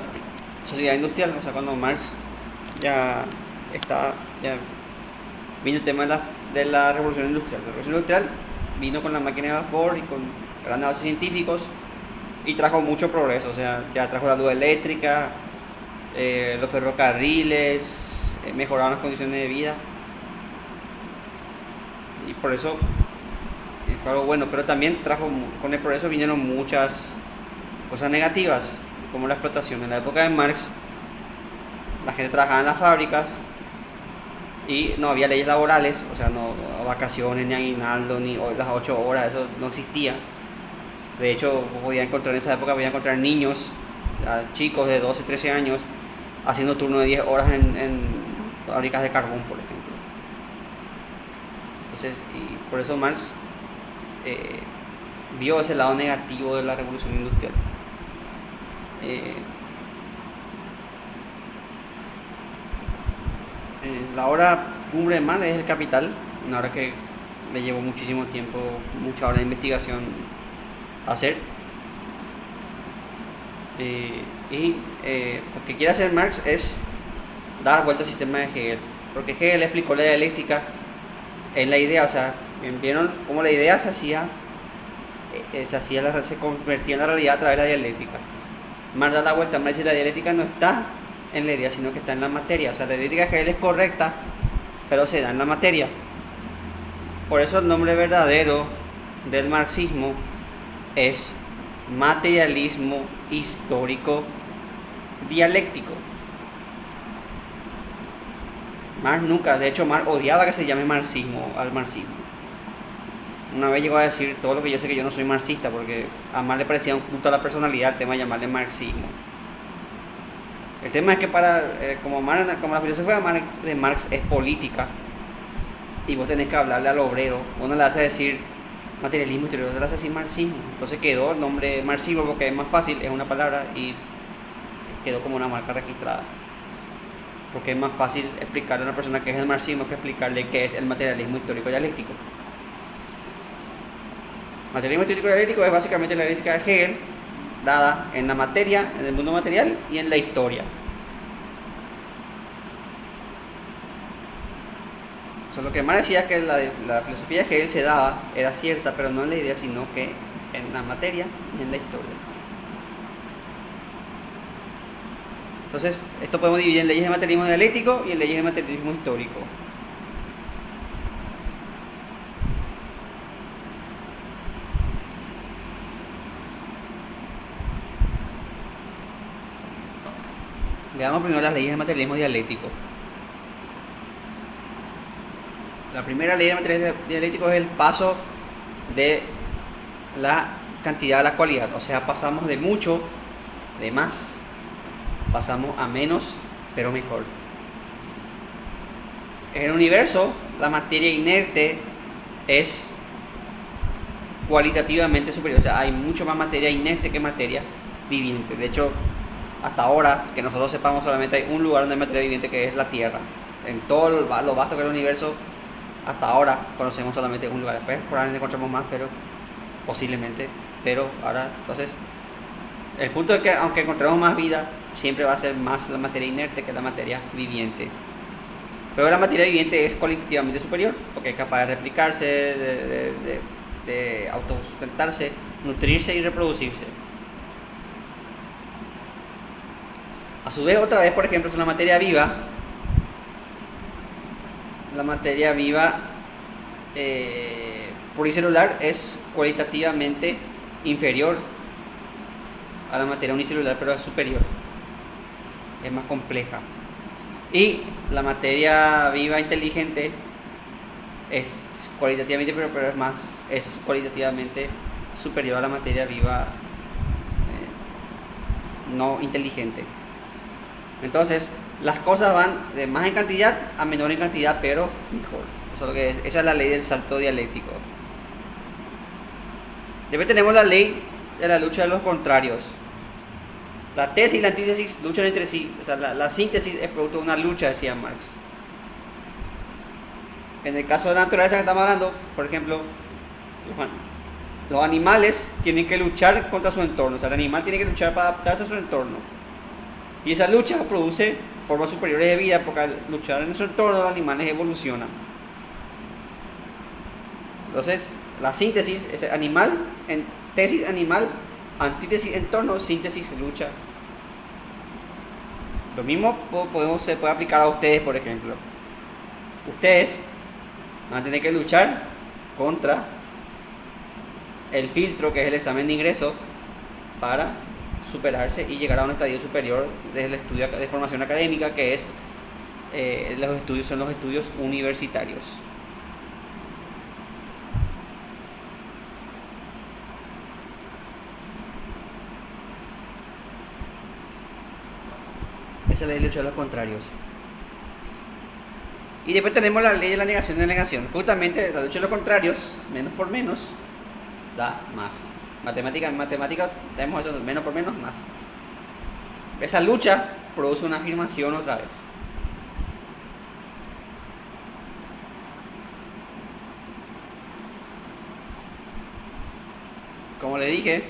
sociedad industrial, o sea, cuando Marx ya vino el tema de la revolución industrial. La revolución industrial vino con la máquina de vapor y con grandes avances científicos y trajo mucho progreso, o sea, ya trajo la luz eléctrica, los ferrocarriles, mejoraron las condiciones de vida y por eso fue algo bueno, pero también con el progreso vinieron muchas cosas negativas, como la explotación. En la época de Marx la gente trabajaba en las fábricas y no había leyes laborales, o sea, no vacaciones, ni aguinaldo, ni las 8 horas, eso no existía. De hecho, en esa época podía encontrar niños, chicos de 12, 13 años, haciendo turno de 10 horas en fábricas de carbón, por ejemplo. Entonces, y por eso Marx vio ese lado negativo de la revolución industrial. La obra cumbre de Marx es El Capital, una obra que le llevó muchísimo tiempo, mucha hora de investigación a hacer. Lo que quiere hacer Marx es dar vuelta al sistema de Hegel, porque Hegel explicó la dialéctica en la idea, o sea, vieron cómo la idea se convertía en la realidad a través de la dialéctica. Marx da la vuelta, Marx dice la dialéctica no está en la idea, sino que está en la materia, o sea, la dialéctica de Hegel es correcta, pero se da en la materia. Por eso el nombre verdadero del marxismo es materialismo histórico dialéctico. Marx nunca, de hecho Marx odiaba que se llame marxismo al marxismo. Una vez llegó a decir todo lo que yo sé, que yo no soy marxista, porque a Marx le parecía un culto a la personalidad el tema de llamarle marxismo. El tema es que como la filosofía de Marx es política y vos tenés que hablarle al obrero, vos no le haces decir materialismo histórico, te le haces decir marxismo. Entonces quedó el nombre marxismo porque es más fácil, es una palabra y quedó como una marca registrada. Porque es más fácil explicarle a una persona qué es el marxismo que explicarle qué es el materialismo histórico dialéctico. Materialismo histórico dialéctico es básicamente la dialéctica de Hegel dada en la materia, en el mundo material y en la historia. O sea, lo que Marx decía es que la filosofía de Hegel se daba, era cierta, pero no en la idea, sino que en la materia y en la historia. Entonces, esto podemos dividir en leyes de materialismo dialéctico y en leyes de materialismo histórico. Veamos primero las leyes de materialismo dialéctico. La primera ley de materialismo dialéctico es el paso de la cantidad a la cualidad. O sea, pasamos de mucho, de más, pasamos a menos, pero mejor. En el universo, la materia inerte es cualitativamente superior. O sea, hay mucho más materia inerte que materia viviente. De hecho, hasta ahora, que nosotros sepamos, solamente hay un lugar donde hay materia viviente, que es la Tierra. En todo lo vasto que es el universo, hasta ahora conocemos solamente un lugar. Después probablemente encontramos más, pero posiblemente. Pero ahora, entonces, el punto es que aunque encontremos más vida, siempre va a ser más la materia inerte que la materia viviente. Pero la materia viviente es cualitativamente superior, porque es capaz de replicarse, de autosustentarse, nutrirse y reproducirse. A su vez, otra vez, por ejemplo, es la materia viva. La materia viva pluricelular es cualitativamente inferior a la materia unicelular, pero es superior, es más compleja. Y la materia viva inteligente es cualitativamente, pero es cualitativamente superior a la materia viva no inteligente. Entonces, las cosas van de más en cantidad a menor en cantidad, pero mejor. Eso es lo que es. Esa es la ley del salto dialéctico. Después tenemos la ley de la lucha de los contrarios. La tesis y la antítesis luchan entre sí. O sea, la síntesis es producto de una lucha, decía Marx. En el caso de la naturaleza que estamos hablando, por ejemplo, los animales tienen que luchar contra su entorno. O sea, el animal tiene que luchar para adaptarse a su entorno. Y esa lucha produce formas superiores de vida, porque al luchar en su entorno los animales evolucionan. Entonces, la síntesis es animal, en tesis animal, antítesis entorno, síntesis lucha. Lo mismo se puede aplicar a ustedes, por ejemplo. Ustedes van a tener que luchar contra el filtro, que es el examen de ingreso, para superarse y llegar a un estadio superior desde el estudio de formación académica, que es son los estudios universitarios. Esa es la ley de lucha de los contrarios. Y después tenemos la ley de la negación de la negación. Justamente la lucha de los contrarios, menos por menos, da más. En matemática tenemos eso, menos por menos, más. Esa lucha produce una afirmación otra vez. Como le dije,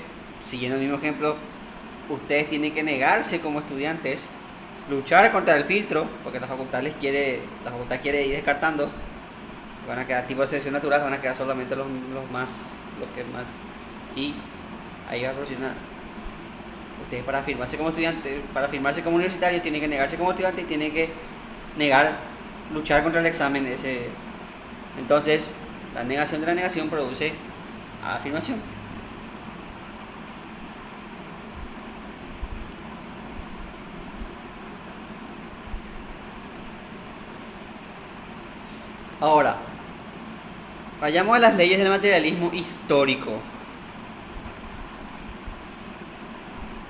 siguiendo el mismo ejemplo, ustedes tienen que negarse como estudiantes, luchar contra el filtro, porque la facultad quiere ir descartando. Van a quedar tipo de selección natural, van a quedar solamente los que más, y ahí va a evolucionar. Ustedes, para afirmarse como estudiante, para afirmarse como universitario, tienen que negarse como estudiante y tienen que luchar contra el examen ese. Entonces, la negación de la negación produce afirmación. Ahora, vayamos a las leyes del materialismo histórico.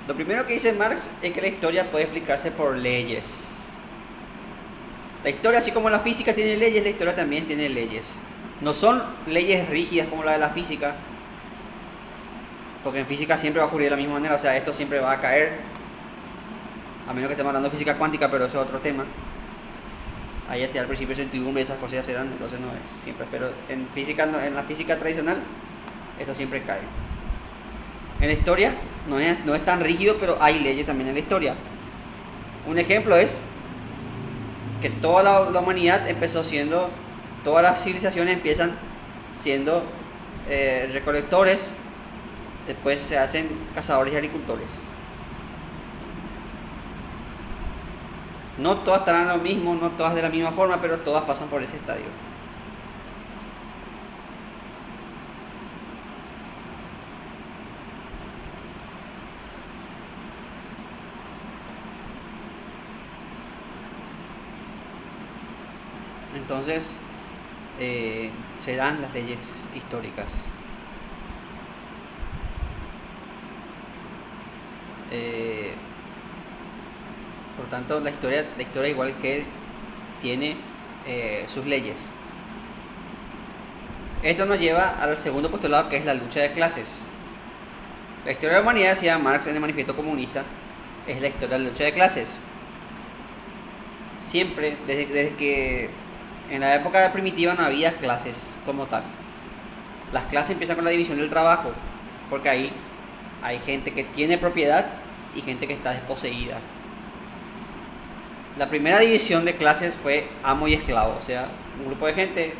Lo primero que dice Marx es que la historia puede explicarse por leyes. La historia, así como la física tiene leyes, la historia también tiene leyes. No son leyes rígidas como la de la física, porque en física siempre va a ocurrir de la misma manera. O sea, esto siempre va a caer, a menos que estemos hablando de física cuántica, pero eso es otro tema. Ahí hacia el principio de incertidumbre esas cosas ya se dan, entonces no es siempre. Pero en la física tradicional, esto siempre cae. En la historia no es tan rígido, pero hay leyes también en la historia. Un ejemplo es que toda la humanidad todas las civilizaciones empiezan siendo recolectores, después se hacen cazadores y agricultores. No todas estarán lo mismo, no todas de la misma forma, pero todas pasan por ese estadio. Entonces, se dan las leyes históricas. Por tanto, la historia igual que tiene sus leyes. Esto nos lleva al segundo postulado, que es la lucha de clases. La historia de la humanidad, decía Marx en el Manifiesto Comunista, es la historia de la lucha de clases. Siempre, desde que en la época primitiva no había clases como tal. Las clases empiezan con la división del trabajo, porque ahí hay gente que tiene propiedad y gente que está desposeída. La primera división de clases fue amo y esclavo, o sea, un grupo de gente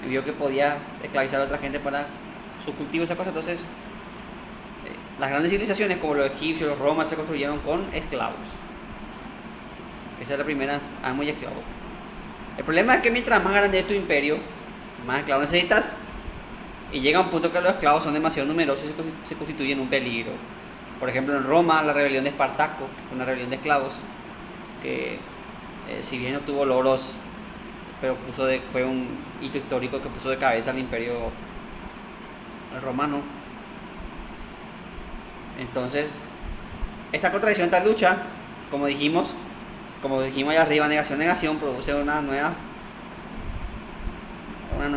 vio que podía esclavizar a otra gente para su cultivo y esas cosas. Entonces, las grandes civilizaciones como los egipcios, los romanos, se construyeron con esclavos. Esa es la primera, amo y esclavo. El problema es que mientras más grande es tu imperio, más esclavos necesitas, y llega un punto que los esclavos son demasiado numerosos y se constituyen un peligro. Por ejemplo, en Roma, la rebelión de Espartaco, que fue una rebelión de esclavos, que si bien no tuvo logros pero fue un hito histórico que puso de cabeza al imperio romano. Entonces, esta contradicción, esta lucha, como dijimos allá arriba, negación, produce una nueva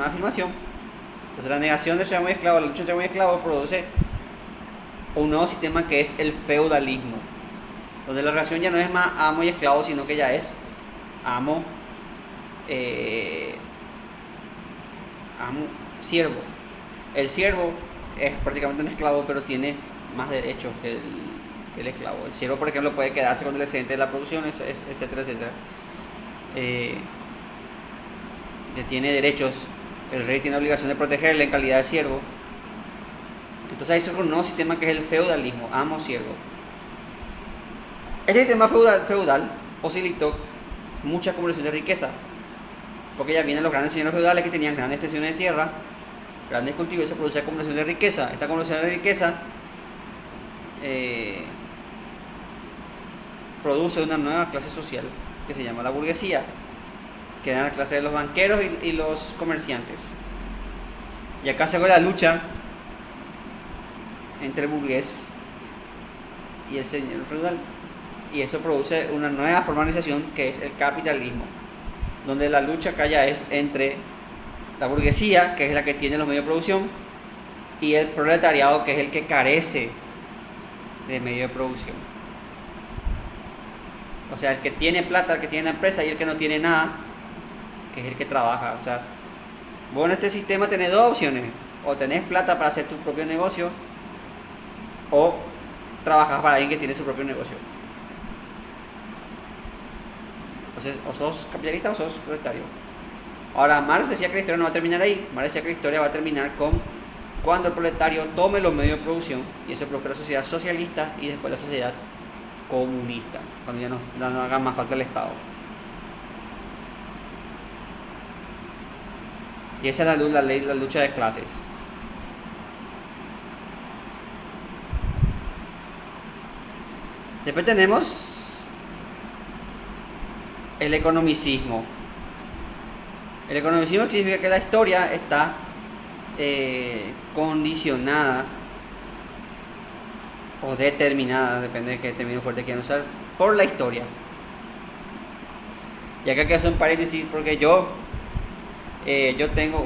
afirmación. Entonces la negación del esclavo y esclavo, la lucha entre amo y esclavo produce un nuevo sistema que es el feudalismo, donde la relación ya no es más amo y esclavo, sino que ya es amo, siervo. El siervo es prácticamente un esclavo, pero tiene más derechos que el esclavo. El siervo, por ejemplo, puede quedarse con el excedente de la producción, etcétera, etcétera. Tiene derechos. El rey tiene obligación de protegerle en calidad de siervo. Entonces hay un nuevo sistema que es el feudalismo, amo-siervo. Este sistema feudal posibilitó mucha acumulación de riqueza, porque ya vienen los grandes señores feudales que tenían grandes extensiones de tierra, grandes cultivos, y eso produce acumulación de riqueza. Esta acumulación de riqueza produce una nueva clase social que se llama la burguesía, que era la clase de los banqueros y los comerciantes. Y acá se ve la lucha entre el burgués y el señor feudal, y eso produce una nueva formalización que es el capitalismo, donde la lucha acá ya es entre la burguesía, que es la que tiene los medios de producción, y el proletariado, que es el que carece de medios de producción. O sea, el que tiene plata, el que tiene la empresa, y el que no tiene nada, que es el que trabaja. O sea, vos en este sistema tenés dos opciones: o tenés plata para hacer tu propio negocio, o trabajas para alguien que tiene su propio negocio. Entonces, o sos capitalista o sos proletario. Ahora, Marx decía que la historia no va a terminar ahí. Marx decía que la historia va a terminar con cuando el proletario tome los medios de producción, y eso provoca la sociedad socialista y después la sociedad comunista, cuando ya no haga más falta el Estado. Y esa es la lucha de clases. Después tenemos el economicismo. El economicismo significa que la historia está condicionada o determinada, depende de qué término fuerte quieran usar, por la historia. Y acá quiero hacer un paréntesis porque yo tengo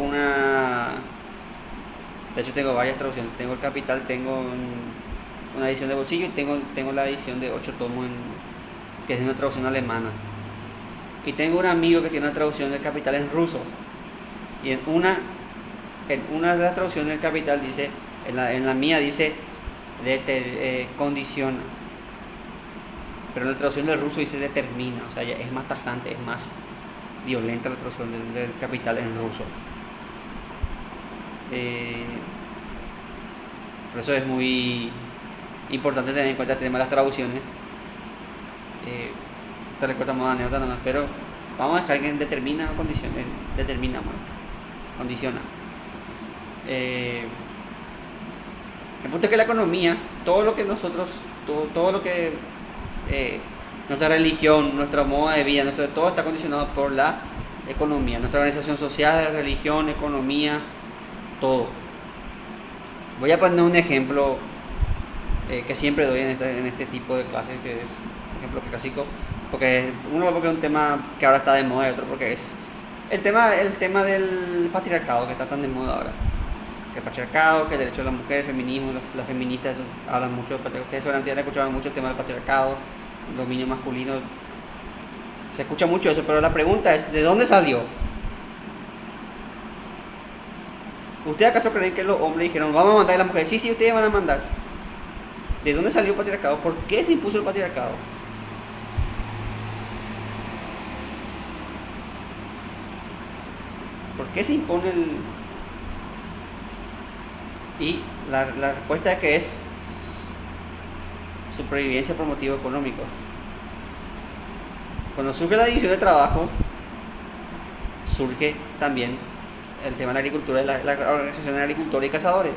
de hecho tengo varias traducciones. Tengo el Capital, tengo una edición de bolsillo, y tengo la edición de 8 tomos que es una traducción alemana. Y tengo un amigo que tiene una traducción del Capital en ruso, y en una de las traducciones del Capital dice, en la mía dice condiciona, pero en la traducción del ruso dice determina. O sea, ya es más tajante, es más violenta la traducción del Capital en ruso. Por eso es muy importante tener en cuenta el tema de las traducciones. Te recuerdo más anécdota nomás, pero vamos a dejar que determina o condiciona. Determina, bueno, condiciona. El punto es que la economía, todo lo que nuestra religión, nuestra moda de vida, todo está condicionado por la economía. Nuestra organización social, religión, economía, todo. Voy a poner un ejemplo que siempre doy en este tipo de clases, que es un ejemplo clásico, porque es un tema que ahora está de moda, y otro porque es el tema del patriarcado, que está tan de moda ahora. Que el patriarcado, que el derecho de la mujer, el feminismo, las feministas hablan mucho del patriarcado. Ustedes seguramente han escuchado mucho el tema del patriarcado, el dominio masculino. Se escucha mucho eso, pero la pregunta es, ¿de dónde salió? ¿Ustedes acaso creen que los hombres dijeron, vamos a mandar a las mujeres? Sí, ustedes van a mandar. ¿De dónde salió el patriarcado? ¿Por qué se impuso el patriarcado? ¿Por qué se impone Y la respuesta es que es supervivencia por motivos económicos. Cuando surge la división de trabajo, surge también el tema de la agricultura, la organización de agricultores y cazadores.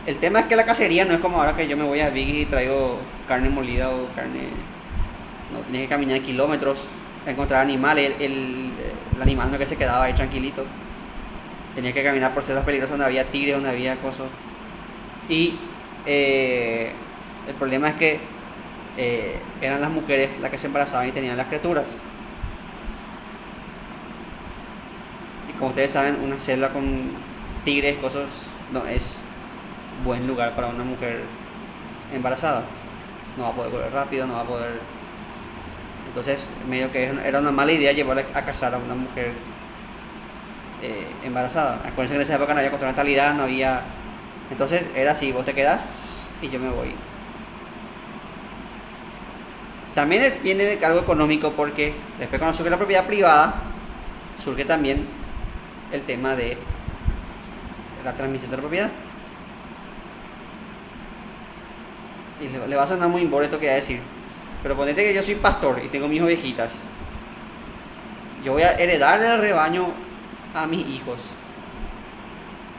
El tema es que la cacería no es como ahora que yo me voy a Big y traigo carne molida o carne. No, tienes que caminar kilómetros encontrar animales. El animal no es que se quedaba ahí tranquilito. Tenía que caminar por selvas peligrosas donde había tigres, donde había cosas. Y el problema es que eran las mujeres las que se embarazaban y tenían las criaturas. Y como ustedes saben, una selva con tigres, cosas, no es buen lugar para una mujer embarazada. No va a poder correr rápido, no va a poder. Entonces, medio que era una mala idea llevarla a casar a una mujer embarazada. Acuérdense que en esa época no había control de natalidad, no había. Entonces era así: vos te quedás y yo me voy. También viene de cargo económico, porque después, cuando surge la propiedad privada, surge también el tema de la transmisión de la propiedad. Y le va a sonar muy embole esto que voy a decir, pero ponete que yo soy pastor y tengo mis ovejitas. Yo voy a heredarle el rebaño a mis hijos,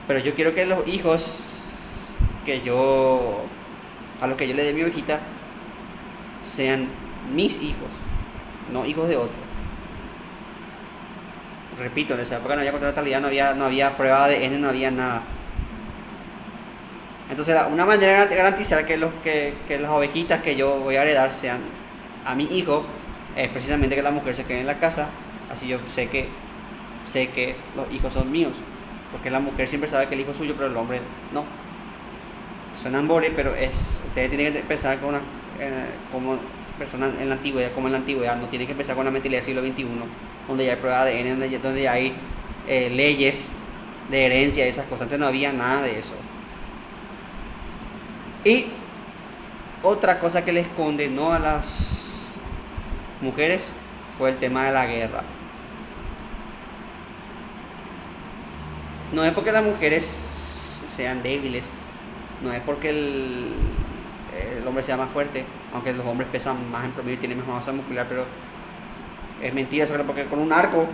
pero yo quiero que los hijos a los que yo le dé mi ovejita sean mis hijos, no hijos de otro. Repito, en esa época no había control de natalidad, no había prueba de ADN, no había nada. Entonces, una manera de garantizar que las ovejitas que yo voy a heredar sean a mi hijo es precisamente que la mujer se quede en la casa. Así yo sé que los hijos son míos, porque la mujer siempre sabe que el hijo es suyo, pero el hombre no. Suena embole, pero ustedes tienen que pensar como personas en la antigüedad, no tienen que empezar con la mentalidad del siglo XXI, donde ya hay prueba de ADN, donde ya hay leyes de herencia y esas cosas. Antes no había nada de eso. Y otra cosa que les condenó a las mujeres fue el tema de la guerra. No es porque las mujeres sean débiles, no es porque el hombre sea más fuerte, aunque los hombres pesan más en promedio y tienen más masa muscular, pero es mentira eso, porque con un arco,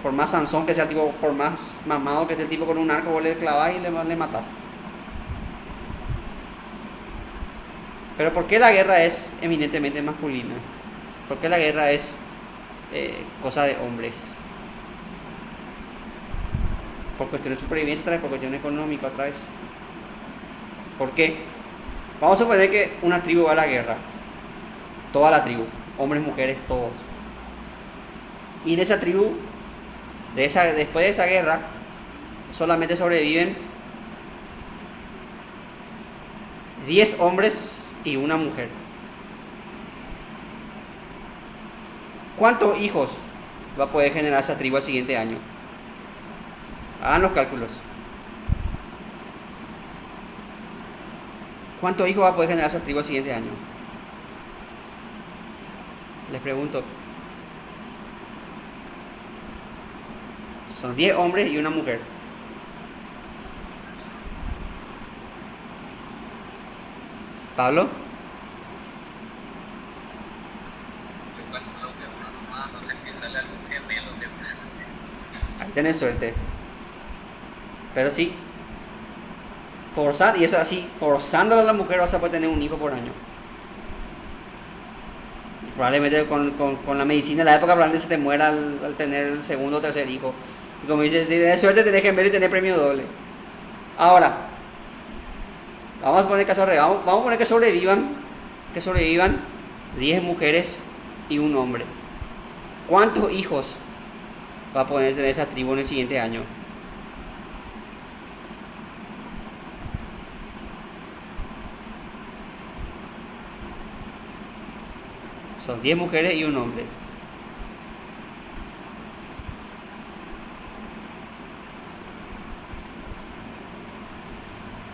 por más Sansón que sea el tipo, por más mamado que esté el tipo, con un arco vos le clavás y le matás. Pero ¿por qué la guerra es eminentemente masculina? ¿Por qué la guerra es cosa de hombres? Por cuestiones de supervivencia otra vez, por cuestiones económicas otra vez. ¿Por qué? Vamos a suponer que una tribu va a la guerra. Toda la tribu, hombres, mujeres, todos. Y en esa tribu, después de esa guerra, solamente sobreviven 10 hombres y una mujer. ¿Cuántos hijos va a poder generar esa tribu al siguiente año? Hagan los cálculos. ¿Cuántos hijos va a poder generar esa tribu al siguiente año? Les pregunto. Son 10 hombres y una mujer. ¿Pablo? Yo calculo que uno nomás, no sé qué sale algún gemelo que Ahí tenés suerte. Pero sí, y eso así, forzándole a la mujer vas a poder tener un hijo por año. Y probablemente con la medicina de la época probablemente se te muera al tener el segundo o tercer hijo. Y como dices, si tienes suerte tenés gemelo y tenés premio doble. Ahora, vamos a poner caso real, vamos a poner que sobrevivan 10 mujeres y un hombre. ¿Cuántos hijos va a poder tener esa tribu en el siguiente año? Son 10 mujeres y un hombre.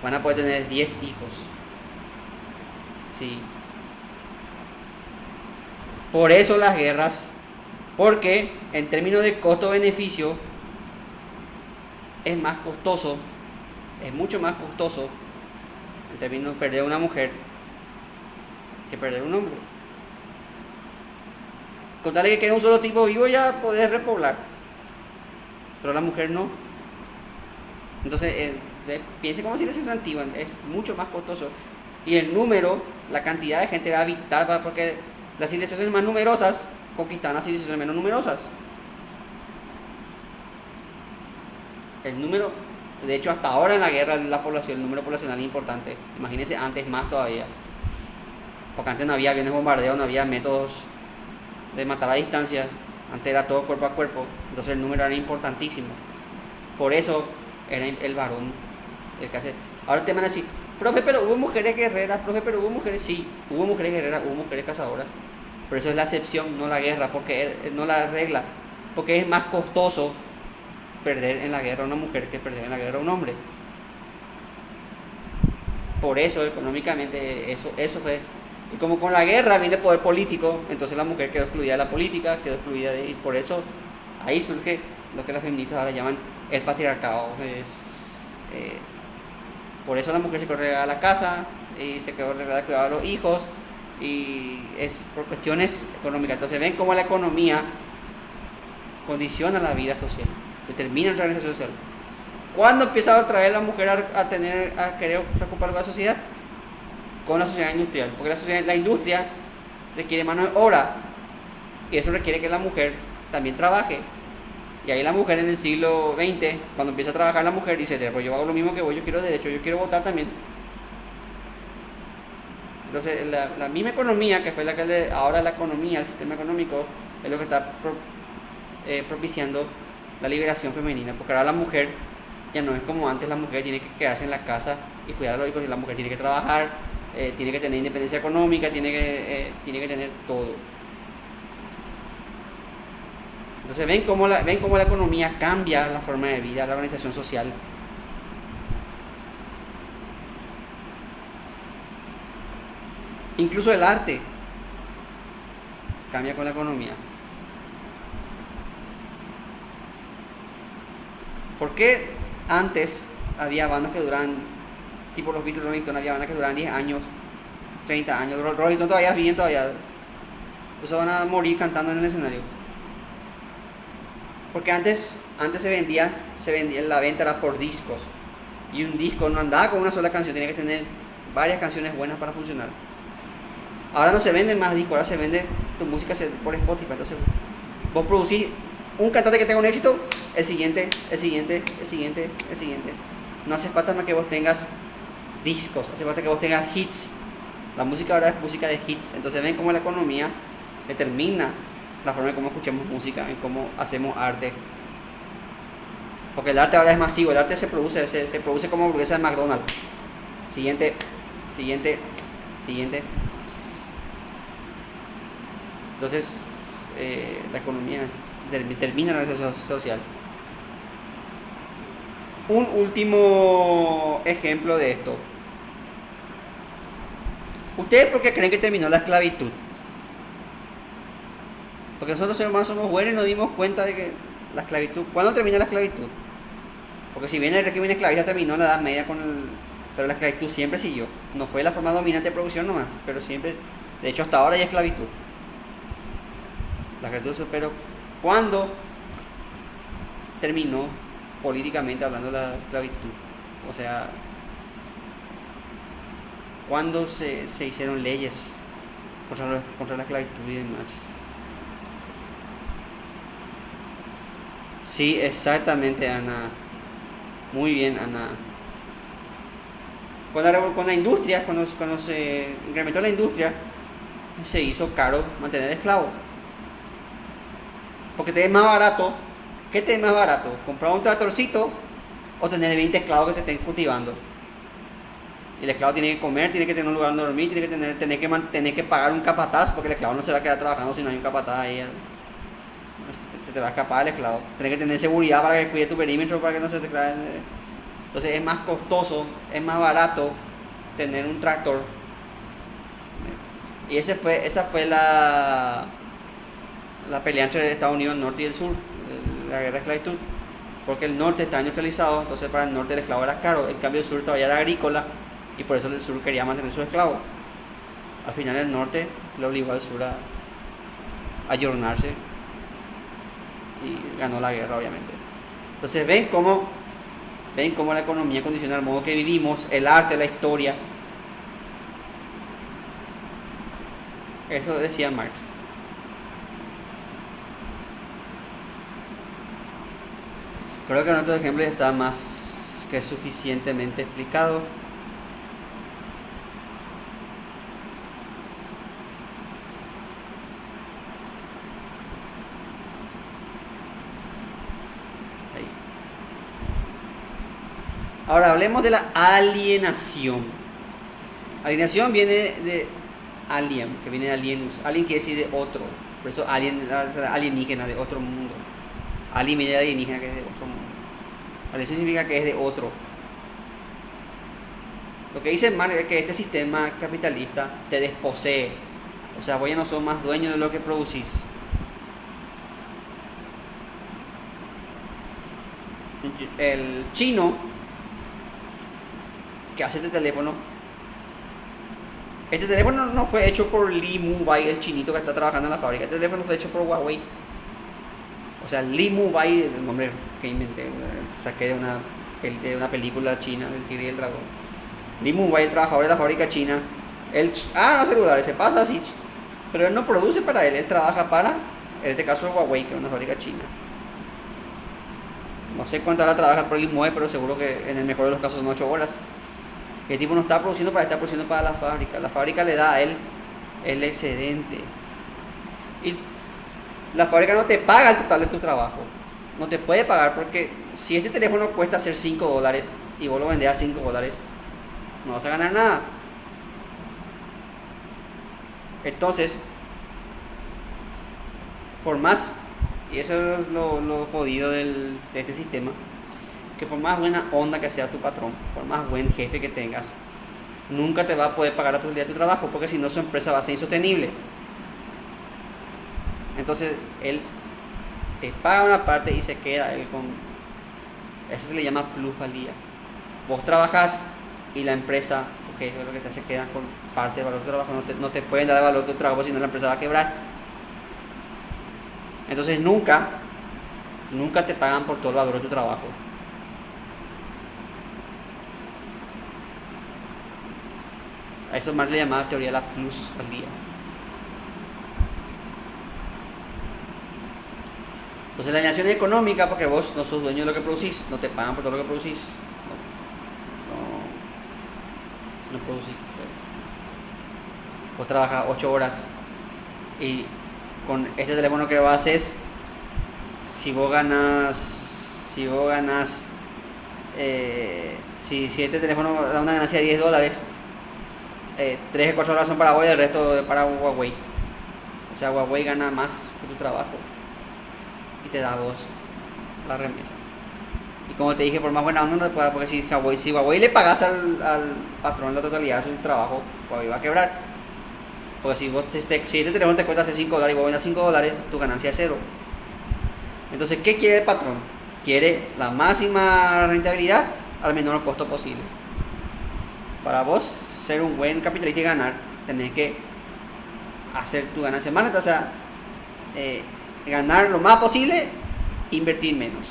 Van a poder tener 10 hijos. Sí. Por eso las guerras, porque en términos de costo-beneficio es más costoso, es mucho más costoso en términos de perder una mujer que perder un hombre. Con tal de que quede un solo tipo vivo ya podés repoblar, pero la mujer no. Entonces piense como si fuese antigua, es mucho más costoso. Y el número, la cantidad de gente va a habitar, porque las civilizaciones más numerosas conquistaban las civilizaciones menos numerosas. El número, de hecho hasta ahora en la guerra la población, el número poblacional es importante. Imagínense antes más todavía. Porque antes no había aviones bombardeos, no había métodos de matar a distancia. Antes era todo cuerpo a cuerpo. Entonces el número era importantísimo. Por eso era el varón el que hace. Ahora te van a decir, profe, pero hubo mujeres guerreras, profe, pero hubo mujeres, sí, hubo mujeres guerreras, hubo mujeres cazadoras. Pero eso es la excepción, no la guerra, porque no la regla. Porque es más costoso perder en la guerra a una mujer que perder en la guerra a un hombre. Por eso económicamente eso fue. Y como con la guerra viene el poder político, entonces la mujer quedó excluida de la política, quedó excluida de... Y por eso ahí surge lo que las feministas ahora llaman el patriarcado. Por eso la mujer se quedó relegada a la casa y se quedó relegada a cuidar a los hijos, y es por cuestiones económicas. Entonces ven cómo la economía condiciona la vida social, determina la organización social. ¿Cuándo empieza otra vez la mujer a querer recuperar la sociedad? Con la sociedad industrial, porque la industria requiere mano de obra y eso requiere que la mujer también trabaje. Y ahí la mujer en el siglo XX, cuando empieza a trabajar la mujer, dice, pues yo hago lo mismo que vos, yo quiero derecho, yo quiero votar también. Entonces la misma economía, que fue la que ahora la economía, el sistema económico, es lo que está propiciando la liberación femenina, porque ahora la mujer ya no es como antes. La mujer tiene que quedarse en la casa y cuidar a los hijos, y la mujer tiene que trabajar, tiene que tener independencia económica, tiene que tener todo. Entonces ven cómo la economía cambia la forma de vida, la organización social. Incluso el arte cambia con la economía. ¿Por qué antes había bandas que duraban, tipo los Beatles, Rolling Stones, había bandas que duraban 10 años, 30 años? Rolling Stones todavía viven todavía. Pues van a morir cantando en el escenario. Porque antes se vendía, la venta era por discos. Y un disco no andaba con una sola canción, tenía que tener varias canciones buenas para funcionar. Ahora no se venden más discos, ahora se vende tu música por Spotify. Entonces vos producís un cantante que tenga un éxito, el siguiente. No hace falta más que vos tengas discos, hace falta que vos tengas hits. La música ahora es música de hits. Entonces ven cómo la economía determina la forma en cómo escuchamos música, en cómo hacemos arte. Porque el arte ahora es masivo, el arte se produce como hamburguesa de McDonald's. Siguiente. Entonces, la economía determina la organización social. Un último ejemplo de esto. ¿Ustedes por qué creen que terminó la esclavitud? Porque nosotros los seres humanos somos buenos y nos dimos cuenta de que la esclavitud... ¿Cuándo terminó la esclavitud? Porque si bien el régimen esclavista terminó en la Edad Media pero la esclavitud siempre siguió. No fue la forma dominante de producción nomás, pero siempre... De hecho, hasta ahora hay esclavitud. La esclavitud, pero ¿cuándo terminó políticamente hablando la esclavitud? O sea, ¿cuándo se hicieron leyes contra la esclavitud y demás? Sí, exactamente, Ana. Muy bien, Ana. Con la industria, cuando se incrementó la industria, se hizo caro mantener esclavos. Porque te es más barato. ¿Qué te es más barato? ¿Comprar un tractorcito o tener 20 esclavos que te estén cultivando? Y el esclavo tiene que comer, tiene que tener un lugar donde dormir, tiene que pagar un capataz, porque el esclavo no se va a quedar trabajando si no hay un capataz ahí. Se te va a escapar el esclavo. Tienes que tener seguridad para que cuide tu perímetro, para que no se te clave. Entonces es más costoso, es más barato tener un tractor. Y esa fue la pelea entre Estados Unidos, el norte y el sur, la guerra de esclavitud. Porque el norte está industrializado, entonces para el norte el esclavo era caro. En cambio el sur todavía era agrícola y por eso el sur quería mantener sus esclavos. Al final el norte le obligó al sur a ayornarse y ganó la guerra, obviamente. Entonces ven cómo la economía condiciona el modo que vivimos, el arte, la historia. Eso decía Marx. Creo que en otro ejemplo ya está más que suficientemente explicado. Ahí. Ahora hablemos de la alienación. Alienación viene de alien, que viene de alienus. Alien quiere decir de otro. Por eso alien, alienígena, de otro mundo. Alien viene de alienígena, que es de otro mundo. Alienación significa que es de otro. Lo que dice Marx es que este sistema capitalista te desposee. O sea, vos ya no sos más dueño de lo que producís. El chino que hace este teléfono no fue hecho por Lee Mu-bai, el chinito que está trabajando en la fábrica. Este teléfono fue hecho por Huawei. O sea, Lee Mu-bai, el nombre que inventé, saqué de una película china, El Tigre y el Dragón. Lee Mu-bai, el trabajador de la fábrica china. No celulares, se pasa así. Pero él no produce para él trabaja para, en este caso, Huawei, que es una fábrica china. No sé cuántas horas trabaja por Lee Mu-bai, pero seguro que en el mejor de los casos son 8 horas. El tipo no está produciendo para él, está produciendo para la fábrica. La fábrica le da a él el excedente. Y la fábrica no te paga el total de tu trabajo. No te puede pagar porque si este teléfono cuesta hacer $5 y vos lo vendés a $5, no vas a ganar nada. Entonces, por más, y eso es lo jodido de este sistema, que por más buena onda que sea tu patrón, por más buen jefe que tengas, nunca te va a poder pagar a tu día de tu trabajo, porque si no su empresa va a ser insostenible. Entonces él te paga una parte y se queda él con... Eso se le llama plusvalía. Vos trabajas y la empresa, tu jefe o lo que sea, se queda con parte del valor de tu trabajo. No te pueden dar el valor de tu trabajo, si no la empresa va a quebrar. Entonces nunca te pagan por todo el valor de tu trabajo. A eso Marx le llamaba teoría de la plusvalía. Entonces la alienación es económica porque vos no sos dueño de lo que producís, no te pagan por todo lo que producís. No producís. Vos trabajas 8 horas y con este teléfono que vos haces, si este teléfono da una ganancia de $10, 3 o 4 horas son para vos y el resto para Huawei. O sea, Huawei gana más por tu trabajo y te da a vos la remesa. Y como te dije, por más buena onda no te pueda, porque si Huawei le pagas al patrón la totalidad de su trabajo, Huawei va a quebrar. Porque si este teléfono te cuesta hacer $5 y vos vendas $5, tu ganancia es 0. Entonces, ¿qué quiere el patrón? Quiere la máxima rentabilidad al menor costo posible. Para vos ser un buen capitalista y ganar, tenés que hacer tu ganancia más neta, o sea, ganar lo más posible, invertir menos,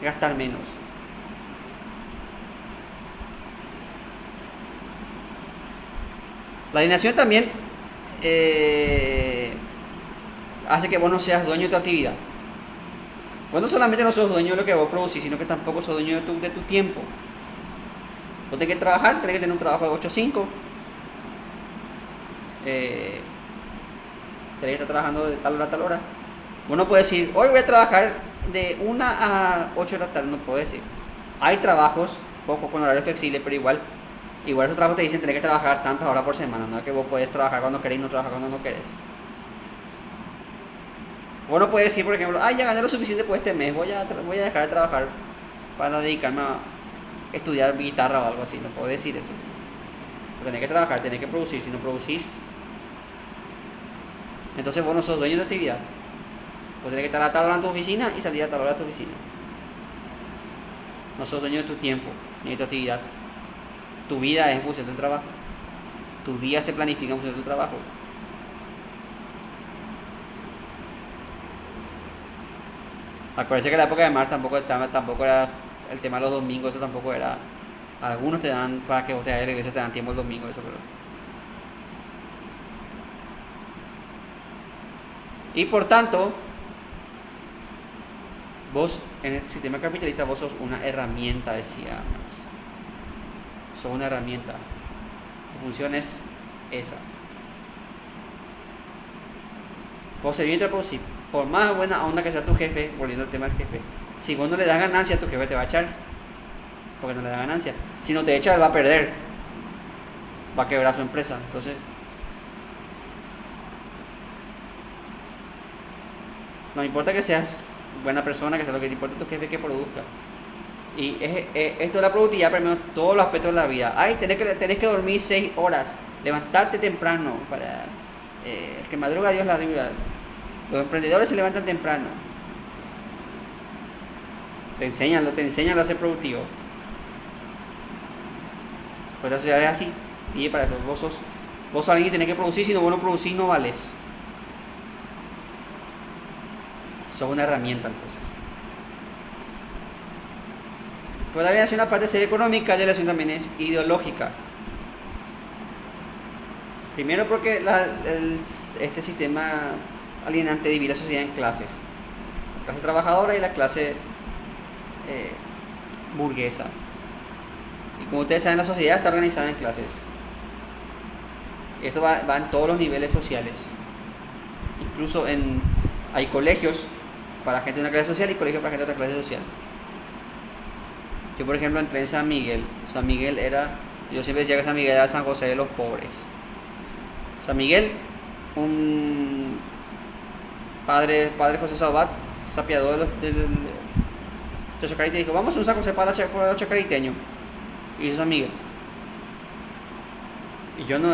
gastar menos. La alienación también hace que vos no seas dueño de tu actividad. Vos no solamente no sos dueño de lo que vos producís, sino que tampoco sos dueño de tu tiempo. Vos tenés que trabajar, tenés que tener un trabajo de 8 a 5. Tenés que estar trabajando de tal hora a tal hora. Vos no puedes decir, hoy voy a trabajar de 1 a 8 de la tarde, no puedes decir. Hay trabajos, poco con horario flexible, pero igual esos trabajos te dicen tenés que trabajar tantas horas por semana, no es que vos podés trabajar cuando querés y no trabajar cuando no querés. Vos no puedes decir, por ejemplo, ya gané lo suficiente por este mes, voy a dejar de trabajar para dedicarme a estudiar guitarra o algo así, no puedo decir eso. Tenés que trabajar, tenés que producir, si no producís, entonces vos no sos dueño de tu actividad. Vos tenés que estar a tal hora en tu oficina y salir a tal hora de tu oficina. No sos dueño de tu tiempo, ni de tu actividad. Tu vida es en función del trabajo. Tu día se planifica en función de tu trabajo. Acuérdense que en la época de Marx tampoco era el tema de los domingos, eso tampoco era. Algunos te dan, para que vos te vayas a la iglesia, te dan tiempo el domingo, eso, pero. Y por tanto, Vos, en el sistema capitalista, vos sos una herramienta, decía Marx. Sos una herramienta. Tu función es esa. Vos servís a producir. Por más buena onda que sea tu jefe, volviendo al tema del jefe, si vos no le das ganancia, tu jefe te va a echar. Porque no le da ganancia. Si no te echa, él va a perder. Va a quebrar su empresa. Entonces, no importa que seas buena persona, que sea lo que te importa tu jefe, que produzcas. Y esto de la productividad permea todos los aspectos de la vida. Ay, tenés que dormir 6 horas, levantarte temprano. Para el que madruga, Dios la ayuda. Los emprendedores se levantan temprano. Te enseñan a ser productivo. Pues la sociedad es así. Y para eso, vos sos alguien que tenés que producir. Si no vos no producís, no vales. Sos una herramienta, entonces. Pero la alienación, aparte de ser económica, la alienación también es ideológica. Primero porque este sistema alienante divide la sociedad en clases. La clase trabajadora y la clase burguesa. Y como ustedes saben, la sociedad está organizada en clases. Esto va en todos los niveles sociales. Incluso hay colegios para gente de una clase social y colegios para gente de otra clase social. Yo, por ejemplo, entré en San Miguel. San Miguel yo siempre decía que San Miguel era San José de los pobres. San Miguel, un padre José Sabat, se apiadó del chacarita y dijo, vamos a hacer un San José para los chacariteños. Y hizo San Miguel. Y yo no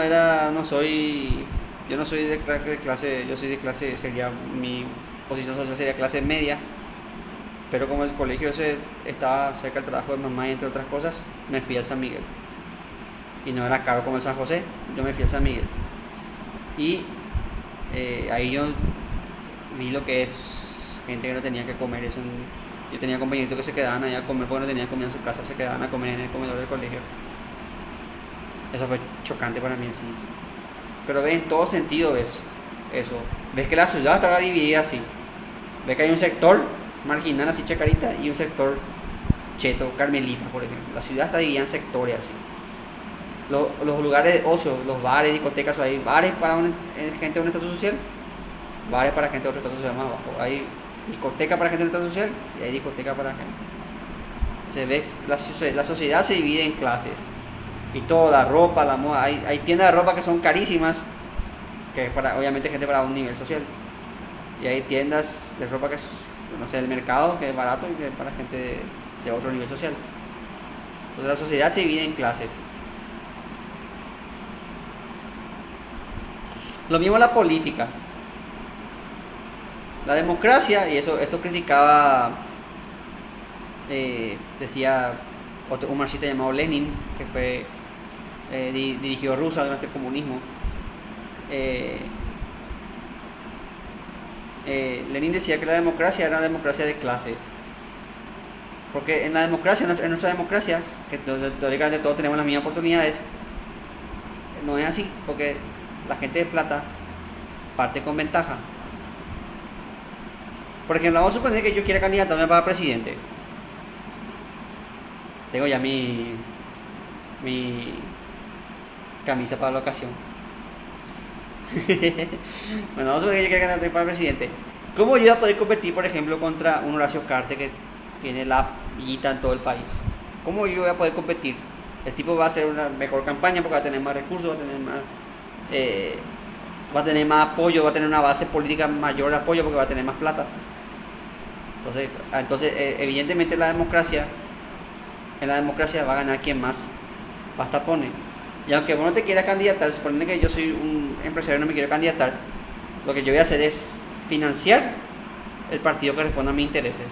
soy de clase, yo soy de clase, mi posición social sería clase media, pero como el colegio ese estaba cerca del trabajo de mamá y entre otras cosas, me fui al San Miguel. Y no era caro como el San José, yo me fui al San Miguel. Y ahí yo vi lo que es gente que no tenía que comer. Yo tenía compañeritos que se quedaban allá a comer porque no tenían comida en su casa, se quedaban a comer en el comedor del colegio. Eso fue chocante para mí, sí. Pero ves, en todo sentido ves eso. Ves que la ciudad está dividida así. Ves que hay un sector marginal así chacarita y un sector cheto, carmelita, por ejemplo. La ciudad está dividida en sectores así. Los lugares de ocio, los bares, discotecas, hay bares para gente de un estatus social, bares para gente de otro estatus social más bajo. Hay discoteca para gente de un estatus social y hay discoteca para gente. Se ve, la sociedad se divide en clases. Y toda la ropa, la moda, hay tiendas de ropa que son carísimas, que es para, obviamente, gente para un nivel social. Y hay tiendas de ropa que es, no sé, el mercado, que es barato y que es para gente de otro nivel social. Entonces la sociedad se divide en clases. Lo mismo la política. La democracia, y esto criticaba, decía un marxista llamado Lenin, que fue dirigió Rusia durante el comunismo. Lenin decía que la democracia era una democracia de clase, porque en nuestra democracia, que teóricamente todos tenemos las mismas oportunidades, no es así, porque la gente de plata parte con ventaja. Por ejemplo, vamos a suponer que yo quiera candidatarme para presidente. Tengo ya mi camisa para la ocasión. Bueno, vamos a suponer que yo quiera candidatarme para presidente. ¿Cómo yo voy a poder competir, por ejemplo, contra un Horacio Cartes que tiene la villita en todo el país? ¿Cómo yo voy a poder competir? El tipo va a hacer una mejor campaña porque va a tener más recursos, va a tener más apoyo, va a tener una base política mayor de apoyo porque va a tener más plata. Entonces evidentemente en la democracia va a ganar quien más pasta pone. Y aunque vos no te quieras candidatar, suponiendo que yo soy un empresario y no me quiero candidatar, lo que yo voy a hacer es financiar el partido que responda a mis intereses.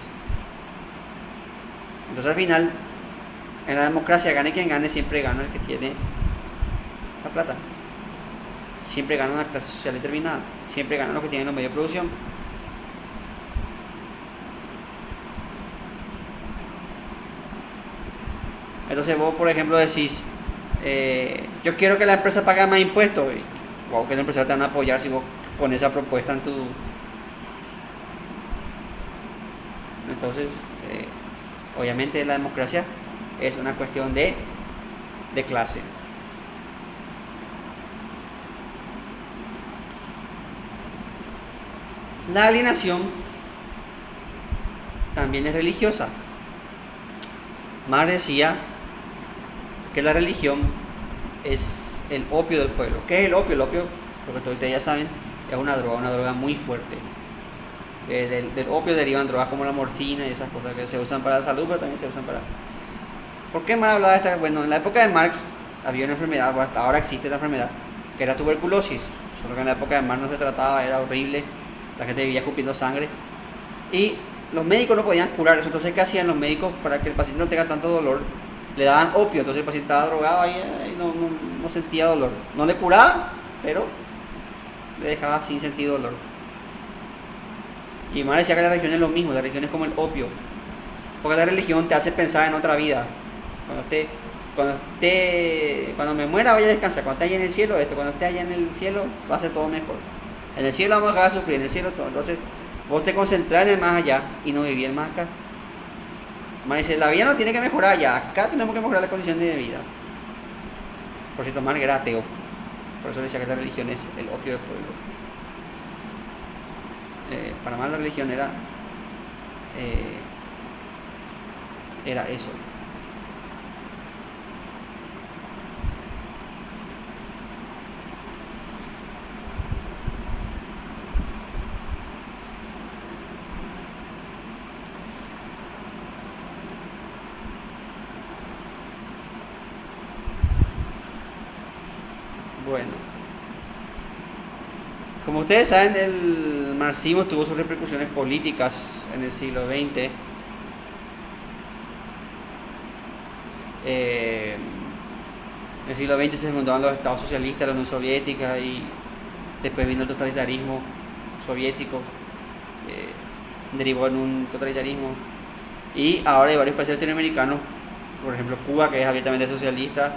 Entonces al final, en la democracia, gane quien gane, siempre gana el que tiene la plata. Siempre gana una clase social determinada. Siempre ganan los que tienen los medios de producción. Entonces vos, por ejemplo, decís, yo quiero que la empresa pague más impuestos. Y wow, que la empresa te van a apoyar si vos pones esa propuesta en Entonces, obviamente la democracia es una cuestión de clase. La alienación también es religiosa. Marx decía que la religión es el opio del pueblo. ¿Qué es el opio? El opio, porque todos ustedes ya saben, es una droga muy fuerte. Del opio derivan drogas como la morfina y esas cosas que se usan para la salud, pero también se usan para... ¿Por qué Marx hablaba de esta? Bueno, en la época de Marx había una enfermedad, hasta ahora existe esta enfermedad, que era tuberculosis. Solo que en la época de Marx no se trataba, era horrible, la gente vivía escupiendo sangre. Y los médicos no podían curar eso. Entonces, ¿qué hacían los médicos para que el paciente no tenga tanto dolor? Le daban opio, entonces el paciente estaba drogado ahí y no sentía dolor. No le curaba, pero le dejaba sin sentir dolor. Y Marx decía que la religión es lo mismo, la religión es como el opio. Porque la religión te hace pensar en otra vida. Cuando me muera voy a descansar, cuando esté allá en el cielo esto, cuando esté allá en el cielo va a ser todo mejor. En el cielo vamos a dejar de sufrir, en el cielo todo. Entonces vos te concentrás en el más allá y no vivir más acá. Marx dice, la vida no tiene que mejorar allá, acá tenemos que mejorar las condiciones de vida. Por cierto, Marx era ateo, por eso decía que la religión es el opio del pueblo. Para Marx la religión era eso. Bueno, como ustedes saben, el marxismo tuvo sus repercusiones políticas en el siglo XX. En el siglo XX se fundaron los estados socialistas, la Unión Soviética, y después vino el totalitarismo soviético, derivó en un totalitarismo. Y ahora hay varios países latinoamericanos, por ejemplo Cuba, que es abiertamente socialista,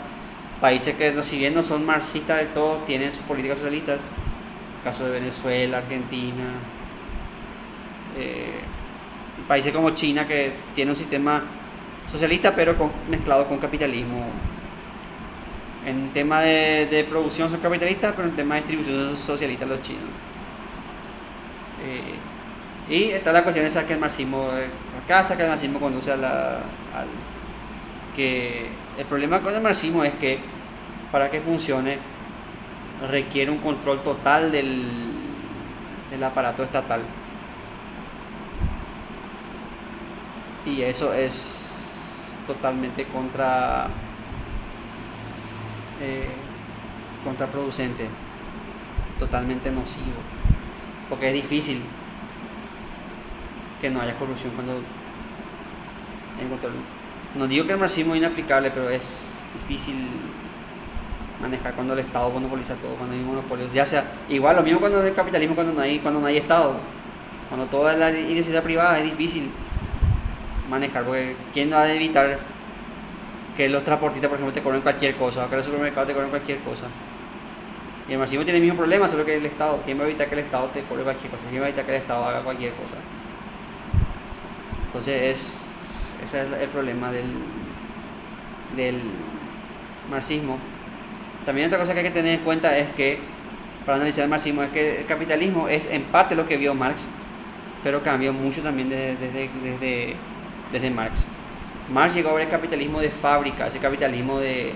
países que si bien no son marxistas del todo, tienen sus políticas socialistas, el caso de Venezuela, Argentina, países como China, que tiene un sistema socialista pero mezclado con capitalismo. En tema de producción son capitalistas, pero en tema de distribución son socialistas los chinos. Y está la cuestión esa que el marxismo fracasa, que el marxismo conduce que el problema con el marxismo es que para que funcione requiere un control total del aparato estatal, y eso es totalmente contraproducente, totalmente nocivo, porque es difícil que no haya corrupción cuando hay control. No digo que el marxismo es inaplicable, pero es difícil manejar cuando el Estado monopoliza todo, cuando hay monopolios. Ya sea, igual lo mismo cuando el capitalismo, cuando no hay Estado. Cuando toda la iniciativa privada es difícil manejar, porque ¿quién va a evitar que los transportistas, por ejemplo, te cobren cualquier cosa, o que los supermercados te cobren cualquier cosa? Y el marxismo tiene el mismo problema, solo que el Estado. ¿Quién va a evitar que el Estado te cobre cualquier cosa? ¿Quién va a evitar que el Estado haga cualquier cosa? Entonces ese es el problema del marxismo. También otra cosa que hay que tener en cuenta es que, para analizar el marxismo, es que el capitalismo es en parte lo que vio Marx, pero cambió mucho también desde Marx. Marx llegó a ver el capitalismo de fábrica, ese capitalismo de...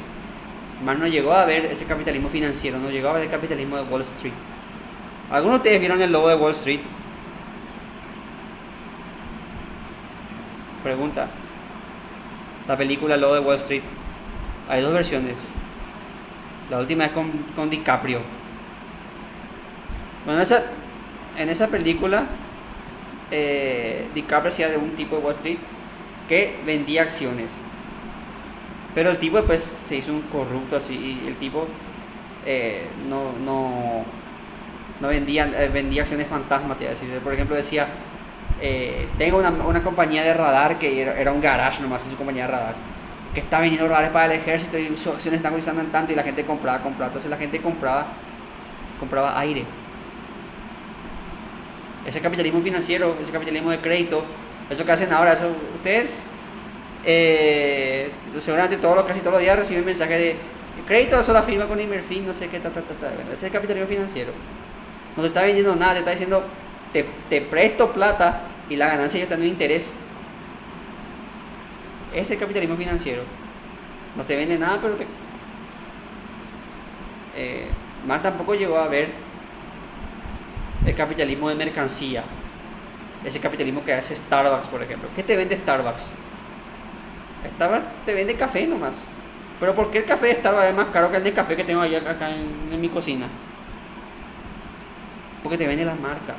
Marx no llegó a ver ese capitalismo financiero, no llegó a ver el capitalismo de Wall Street. ¿Algunos de ustedes vieron el lobo de Wall Street? Pregunta. La película Lobo de Wall Street. Hay dos versiones. La última es con DiCaprio. Bueno, en esa película DiCaprio hacía de un tipo de Wall Street que vendía acciones. Pero el tipo después se hizo un corrupto así, y el tipo no vendía acciones fantasmas, te voy a decir. Por ejemplo, decía, tengo una compañía de radar que era un garage nomás, es su compañía de radar, que está vendiendo radares para el ejército y sus acciones están cotizando en tanto, y la gente compraba. Entonces la gente compraba aire. Ese capitalismo financiero, ese capitalismo de crédito, Eso que hacen ahora, eso, ustedes seguramente casi todos los días reciben mensajes de crédito, sola firma con Inmerfin, no sé qué, Bueno, ese es el capitalismo financiero. No te está vendiendo nada, te está diciendo, te presto plata y la ganancia ya está en interés. Ese es el capitalismo financiero. No te vende nada, pero Marx tampoco llegó a ver el capitalismo de mercancía. Ese capitalismo que hace Starbucks, por ejemplo. ¿Qué te vende Starbucks? Starbucks te vende café nomás. Pero ¿por qué el café de Starbucks es más caro que el de café que tengo acá en mi cocina? Porque te vende las marcas.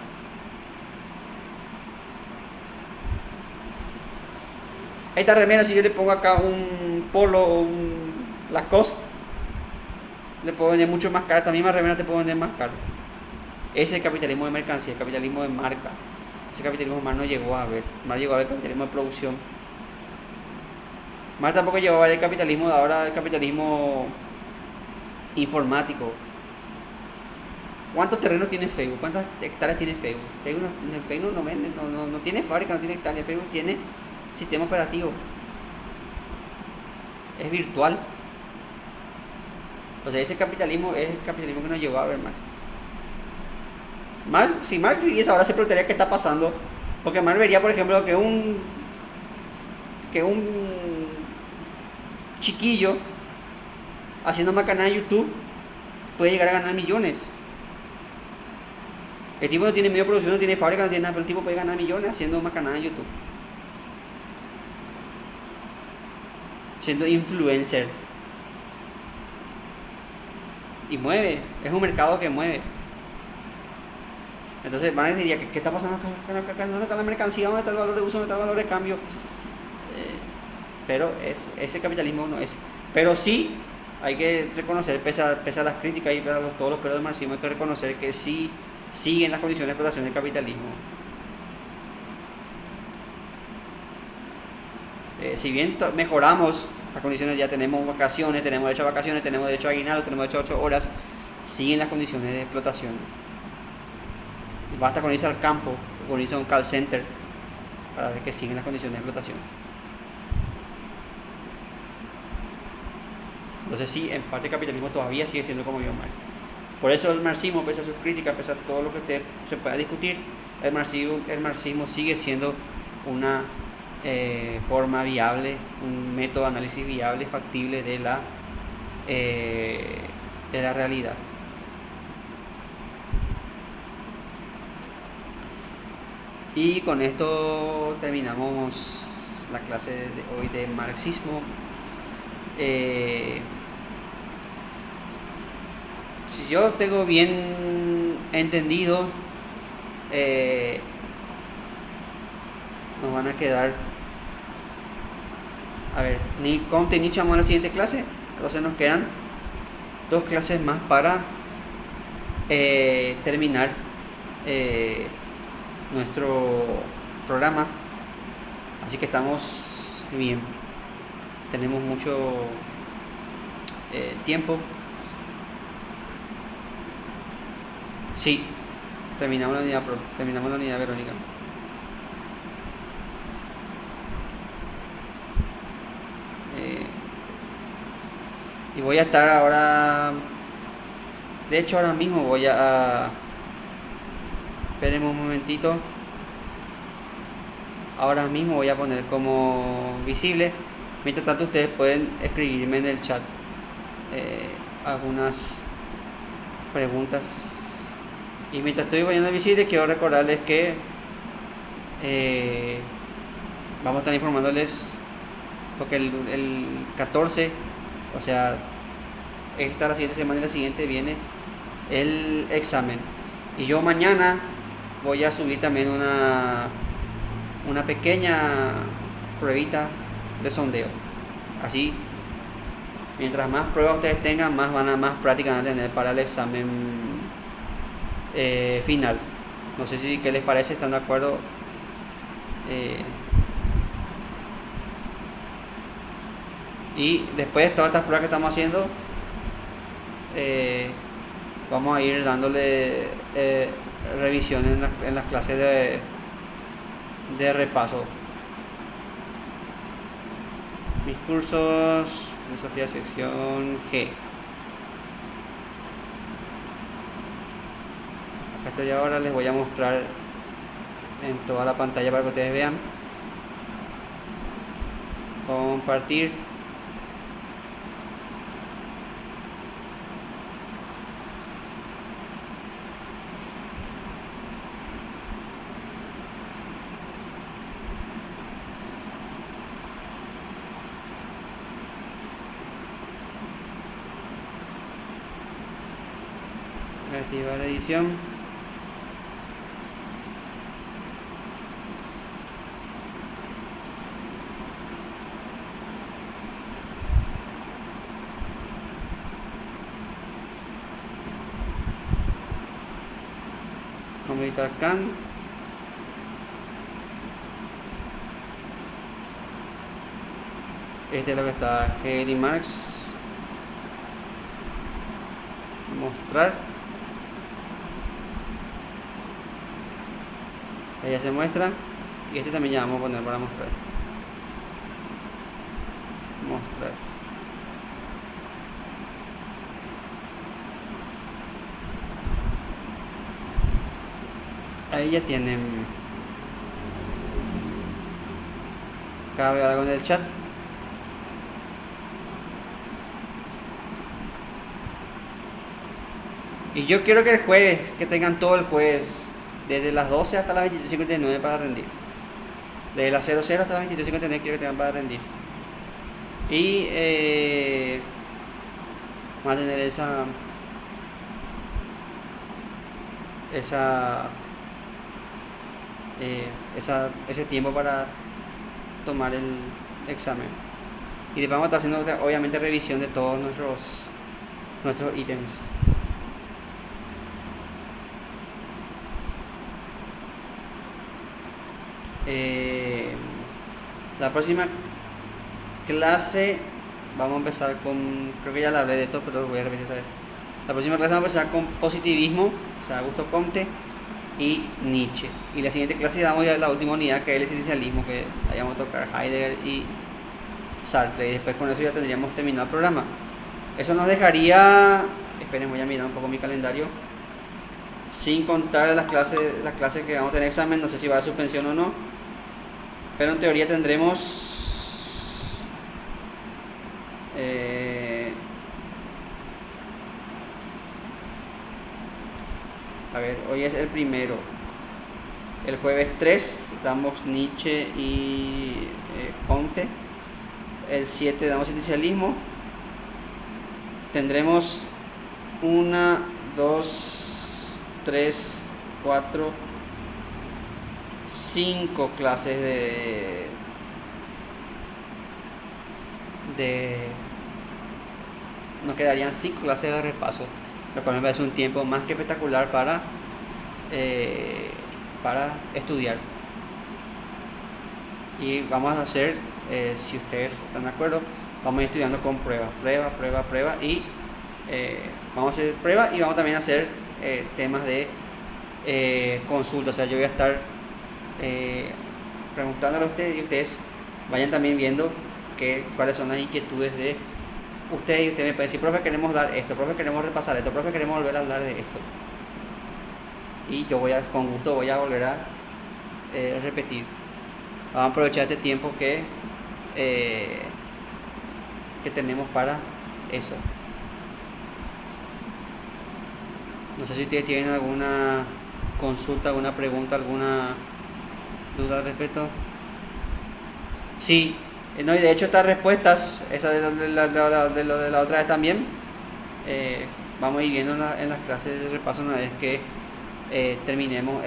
Esta remera, si yo le pongo acá un polo o un Lacoste, le puedo vender mucho más caro. Esta misma remera te puedo vender más caro. Ese es el capitalismo de mercancía, el capitalismo de marca. Ese capitalismo Marx no llegó a ver. Marx llegó a ver el capitalismo de producción. Marx tampoco llegó a ver el capitalismo de ahora, el capitalismo informático. ¿Cuántos terrenos tiene Facebook? ¿Cuántas hectáreas tiene Facebook? Facebook no vende, no tiene fábrica, no tiene hectáreas. Facebook tiene sistema operativo. Es virtual. O sea, ese capitalismo es el capitalismo que nos llevó a ver Marx. Si Marx viviese ahora se preguntaría qué está pasando. Porque Marx vería, por ejemplo, que un chiquillo haciendo más canal de YouTube puede llegar a ganar millones. El tipo no tiene medio de producción, no tiene fábrica, no tiene nada, pero el tipo puede ganar millones haciendo más canal de YouTube. Siendo influencer. Y mueve, es un mercado que mueve. Entonces van a decir, ¿qué está pasando acá? ¿Dónde está la mercancía? ¿Dónde está el valor de uso? ¿Dónde está el valor de cambio? Pero ese capitalismo no es. Pero sí hay que reconocer, pese a las críticas y pese a todos los peros del marxismo, hay que reconocer que sí siguen las condiciones de explotación del capitalismo. Si bien mejoramos las condiciones, ya tenemos vacaciones, tenemos derecho a vacaciones, tenemos derecho a aguinaldo, tenemos derecho a 8 horas, siguen las condiciones de explotación. Basta con irse al campo, con irse a un call center para ver que siguen las condiciones de explotación. Entonces sí, en parte el capitalismo todavía sigue siendo como vio Marx. Por eso el marxismo, pese a sus críticas, pese a todo lo que se pueda discutir, el marxismo sigue siendo una forma viable, un método de análisis viable, factible de la realidad. Y con esto terminamos la clase de hoy de marxismo. Si yo tengo bien entendido, nos van a quedar, a ver, ni Comte ni Chamón a la siguiente clase. Entonces nos quedan 2 clases más para terminar nuestro programa. Así que estamos bien, tenemos mucho tiempo. Sí, terminamos la unidad, Verónica. Y voy a estar ahora, de hecho ahora mismo voy a esperen un momentito. Ahora mismo voy a poner como visible. Mientras tanto ustedes pueden escribirme en el chat algunas preguntas. Y mientras estoy poniendo visible, quiero recordarles que vamos a estar informándoles, porque el 14, o sea, esta la siguiente semana y la siguiente viene el examen. Y yo mañana voy a subir también una pequeña pruebita de sondeo. Así, mientras más pruebas ustedes tengan, más práctica van a tener para el examen final. No sé si qué les parece, ¿están de acuerdo? Y después de todas estas pruebas que estamos haciendo, vamos a ir dándole revisión en las clases de repaso. Mis cursos, filosofía sección G. Acá estoy ahora, les voy a mostrar en toda la pantalla para que ustedes vean. Compartir. Activar la edición. Completar can. Este es lo que está Hegel y Marx. Mostrar. Ahí ya se muestra. Y este también ya vamos a poner para mostrar. Mostrar. Ahí ya tienen. Acá veo algo en el chat. Y yo quiero que el jueves, que tengan todo el jueves, desde las 12 hasta las 23:59 para rendir. Desde las 00 hasta las 23:59 quiero que tengan para rendir. Y van a tener ese tiempo para tomar el examen. Y después vamos a estar haciendo obviamente revisión de todos nuestros ítems. La próxima clase vamos a empezar con, creo que ya le hablé de esto, pero lo voy a repetir otra vez. La próxima clase vamos a empezar con positivismo, o sea, Augusto Comte y Nietzsche. Y la siguiente clase damos ya la última unidad, que es el existencialismo, que ahí vamos a tocar Heidegger y Sartre. Y después con eso ya tendríamos terminado el programa. Eso nos dejaría, esperen, voy a mirar un poco mi calendario, sin contar las clases que vamos a tener examen, no sé si va a suspensión o no, pero en teoría tendremos a ver, hoy es el primero, el jueves 3 damos Nietzsche y Comte, el 7 damos existencialismo, tendremos 1, 2, 3, 4, 5 clases nos quedarían 5 clases de repaso, lo cual me parece un tiempo más que espectacular para estudiar. Y vamos a hacer, si ustedes están de acuerdo, vamos a ir estudiando con prueba y vamos a hacer prueba y vamos también a hacer temas de consulta. O sea, yo voy a estar preguntándole a ustedes y ustedes vayan también viendo cuáles son las inquietudes de ustedes. Y ustedes me pueden decir, profe, queremos dar esto, profe, queremos repasar esto, profe, queremos volver a hablar de esto. Y yo con gusto voy a volver a repetir. Vamos a aprovechar este tiempo que tenemos para eso. No sé si ustedes tienen alguna consulta, alguna pregunta, alguna duda al respecto. Sí, no, y de hecho estas respuestas, esa de la otra vez también, vamos a ir viendo en las clases de repaso una vez que terminemos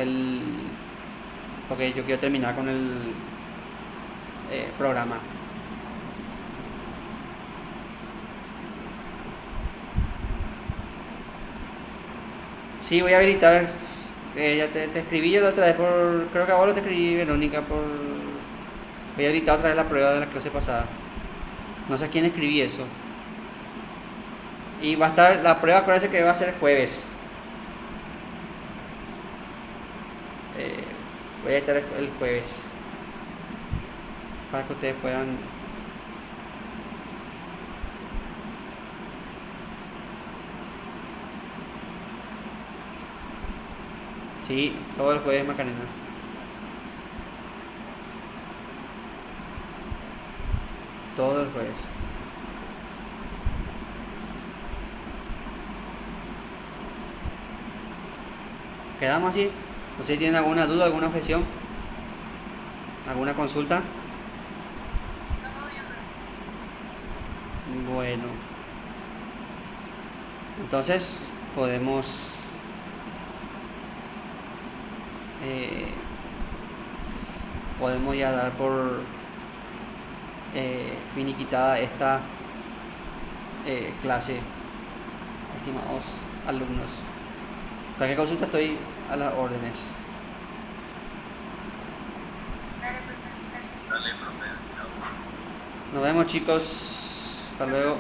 porque yo quiero terminar con el programa. Sí, voy a habilitar. Ya te escribí yo la otra vez creo que ahora te escribí, Verónica, voy a habilitar otra vez la prueba de la clase pasada. No sé a quién escribí eso. Y va a estar, la prueba, acuérdense que va a ser el jueves. Voy a estar el jueves para que ustedes puedan Sí, todo el jueves Macarena. Todo el jueves. Quedamos así. No sé si tienen alguna duda, alguna objeción, alguna consulta. Todo bien, profe. Bueno, entonces eh, podemos ya dar por finiquitada esta clase, estimados alumnos. Cualquier consulta estoy a las órdenes. Dale, profe. Gracias. Sale, profe. Chao. Nos vemos chicos. Hasta luego.